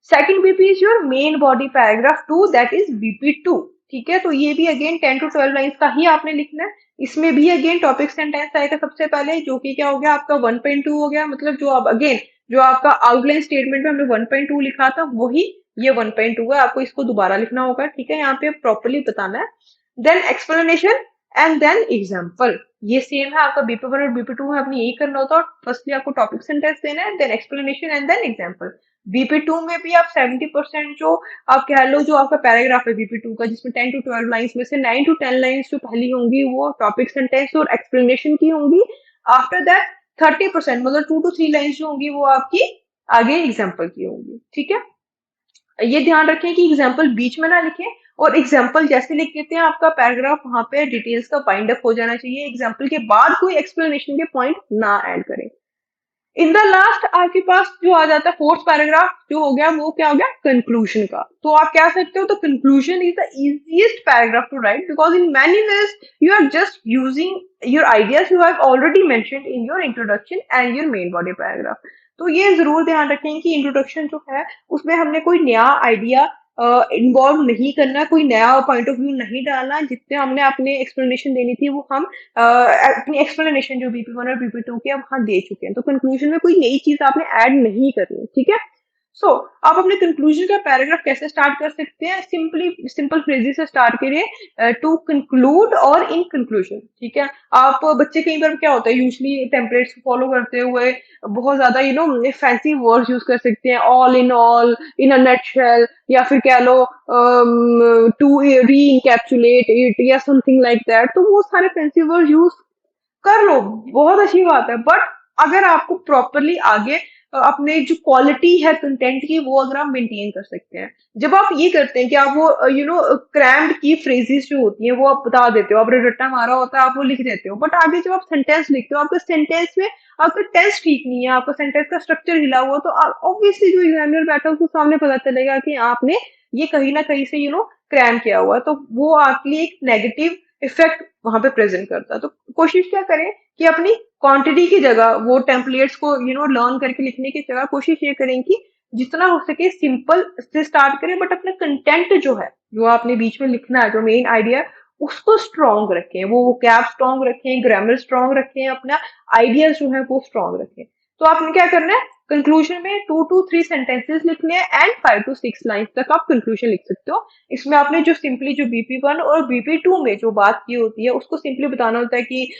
second BP is your main body paragraph 2, that is BP2। ठीक है, तो ये भी अगेन 10 to 12 लाइन्स का ही आपने लिखना है। इसमें भी अगेन टॉपिक सेंटेंस आएगा सबसे पहले, जो कि क्या हो गया आपका 1.2 हो गया, मतलब जो आप अगेन जो आपका आउटलाइन स्टेटमेंट में हमने 1.2 लिखा था वही ये 1.2 है, आपको इसको दोबारा लिखना होगा। ठीक है, यहाँ पे प्रॉपरली बताना है। Then explanation and then example, ये सेम है आपका BP1 और BP2 में आपने यही करना होता है। फर्स्टली आपको टॉपिक सेंटेंस देना है, then explanation and then example. BP2 में भी आप 70% जो आप कह लो जो आपका पैराग्राफ है BP2 का, जिसमें 10 to 12 लाइन्स में से 9 to 10 लाइन्स जो पहली होंगी वो टॉपिक सेंटेंस और एक्सप्लेनेशन की होंगी। आफ्टर दैट 30% मतलब 2 to 3 लाइन्स जो होंगी वो आपकी आगे एग्जाम्पल की होंगी। ठीक है, ये ध्यान रखें कि एग्जाम्पल बीच में ना लिखें, और एग्जाम्पल जैसे लिख देते हैं आपका पैराग्राफ वहां पे डिटेल्स का बाइंड अप हो जाना चाहिए। एग्जाम्पल के बाद कोई एक्सप्लेनेशन के पॉइंट ना ऐड करें। इन द लास्ट आपके पास जो आ जाता है फोर्थ पैराग्राफ जो हो गया, वो क्या हो गया कंक्लूजन का। तो आप कह सकते हो तो conclusion is the easiest paragraph to write, because in many ways you are just using your ideas you have already mentioned in your introduction and your main body paragraph. तो ये जरूर ध्यान रखें कि इंट्रोडक्शन जो है उसमें हमने कोई नया आइडिया इन्वॉल्व नहीं करना, कोई नया पॉइंट ऑफ व्यू नहीं डालना। जितने हमने अपने एक्सप्लेनेशन देनी थी वो हम अपनी एक्सप्लेनेशन जो BP1 और BP2 की हम वहां दे चुके हैं। तो कंक्लूजन में कोई नई चीज आपने ऐड नहीं करनी। ठीक है, सो आप अपने कंक्लूजन का पैराग्राफ कैसे स्टार्ट कर सकते हैं? सिंपली सिंपल फ्रेजेस से स्टार्ट करिए, टू कंक्लूड और इन कंक्लूजन। ठीक है, आप बच्चे कई बार क्या होता है यूजली टेम्पलेट्स फॉलो करते हुए बहुत ज्यादा फैंसी वर्ड्स यूज कर सकते हैं, all in all, in a nutshell, या फिर कह लो टू री इनकैप्सुलेट इट या समथिंग लाइक दैट। तो वो सारे फैंसी वर्ड यूज कर लो, बहुत अच्छी बात है, बट अगर आपको प्रॉपरली आगे अपने जो क्वालिटी है कंटेंट की वो अगर आप मेंटेन कर सकते हैं। जब आप ये करते हैं कि आप वो क्रैम्ड की फ्रेजेस जो होती हैं वो आप बता देते हो, आपने रट्टा मारा होता है आप वो लिख देते हो, बट आगे जब आप सेंटेंस लिखते हो आपके सेंटेंस में आपका टेंस ठीक नहीं है, आपका सेंटेंस का स्ट्रक्चर हिला हुआ, तो ऑब्वियसली जो एग्जामिनर बैठा है उसको सामने पता चलेगा कि आपने ये कहीं ना कहीं से क्रैम किया हुआ है, तो वो आपके लिए एक नेगेटिव इफेक्ट वहां पे प्रेजेंट करता है। तो कोशिश क्या करें कि अपनी क्वांटिटी की जगह वो टेम्पलेट्स को लर्न करके लिखने की जगह कोशिश ये करें कि जितना हो सके सिंपल से स्टार्ट करें, बट अपना कंटेंट जो है जो आपने बीच में लिखना है जो मेन आइडिया उसको स्ट्रॉन्ग रखें, वो कैप स्ट्रॉन्ग रखें, ग्रामर स्ट्रॉन्ग रखें, अपना आइडियाज जो है वो स्ट्रॉन्ग रखें। तो आपने क्या करना है कंक्लूजन में 2 to 3 सेंटेंसेस लिखने हैं एंड 5 to 6 लाइन्स तक आप कंक्लूजन लिख सकते हो। इसमें आपने जो सिंपली जो BP1 और BP2 में जो बात की होती है उसको सिंपली बताना होता है कि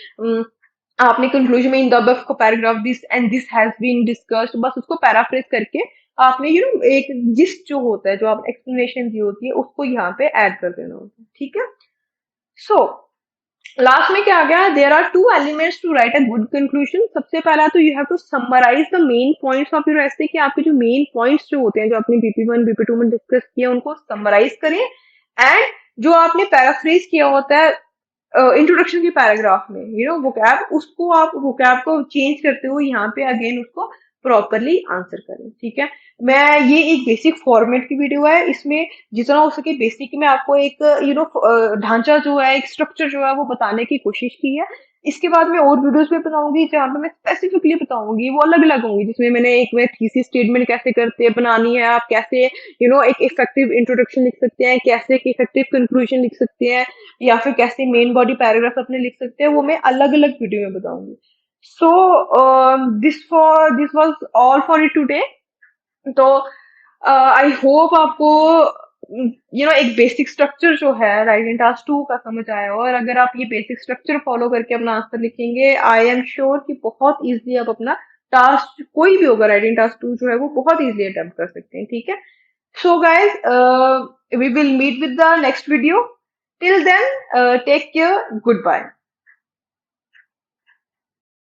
आपने कंक्लूजन में in the above paragraph this and this has been discussed, बस उसको पैराफ्रेज करके आपने एक जिस्ट जो होता है जो आप एक्सप्लेनेशन दी होती है उसको यहाँ पे ऐड कर देना होता है। ठीक है, सो लास्ट में क्या आ गया, there are 2 elements to write a good conclusion. सबसे पहला तो you have to summarise the main points of your essay, कि आपके जो मेन पॉइंट्स जो होते हैं जो आपने BP1 BP2 में डिस्कस किया उनको समराइज करें, एंड जो आपने पैराफ्रेज किया होता है इंट्रोडक्शन के पैराग्राफ में वोकैब, उसको आप वोकैब को चेंज करते हुए यहाँ पे अगेन उसको प्रॉपरली आंसर करें। ठीक है, मैं ये एक बेसिक फॉर्मेट की वीडियो है, इसमें जितना हो सके बेसिक में आपको एक ढांचा जो है एक स्ट्रक्चर जो है वो बताने की कोशिश की है। इसके बाद मैं और वीडियोस में बताऊंगी जहाँ पे मैं स्पेसिफिकली बताऊंगी, वो अलग अलग होंगी, जिसमें मैंने एक में थीसिस स्टेटमेंट कैसे करते हैं बनानी है, आप कैसे एक इफेक्टिव इंट्रोडक्शन लिख सकते हैं, कैसे एक इफेक्टिव कंक्लूजन लिख सकते हैं, या फिर कैसे मेन बॉडी पैराग्राफ अपने लिख सकते हैं, वो मैं अलग अलग वीडियो में बताऊंगी। So this was all for it today. तो आई होप आपको एक बेसिक स्ट्रक्चर जो है राइटिंग टास्क 2 का समझ आया हो, और अगर आप ये बेसिक स्ट्रक्चर फॉलो करके अपना आंसर लिखेंगे आई एम श्योर कि बहुत इजीली आप अपना टास्क कोई भी होगा राइटिंग टास्क 2 जो है वो बहुत इजीली अटेम्प्ट कर सकते हैं। ठीक है, so guys we will meet with the next video, till then take care, good bye.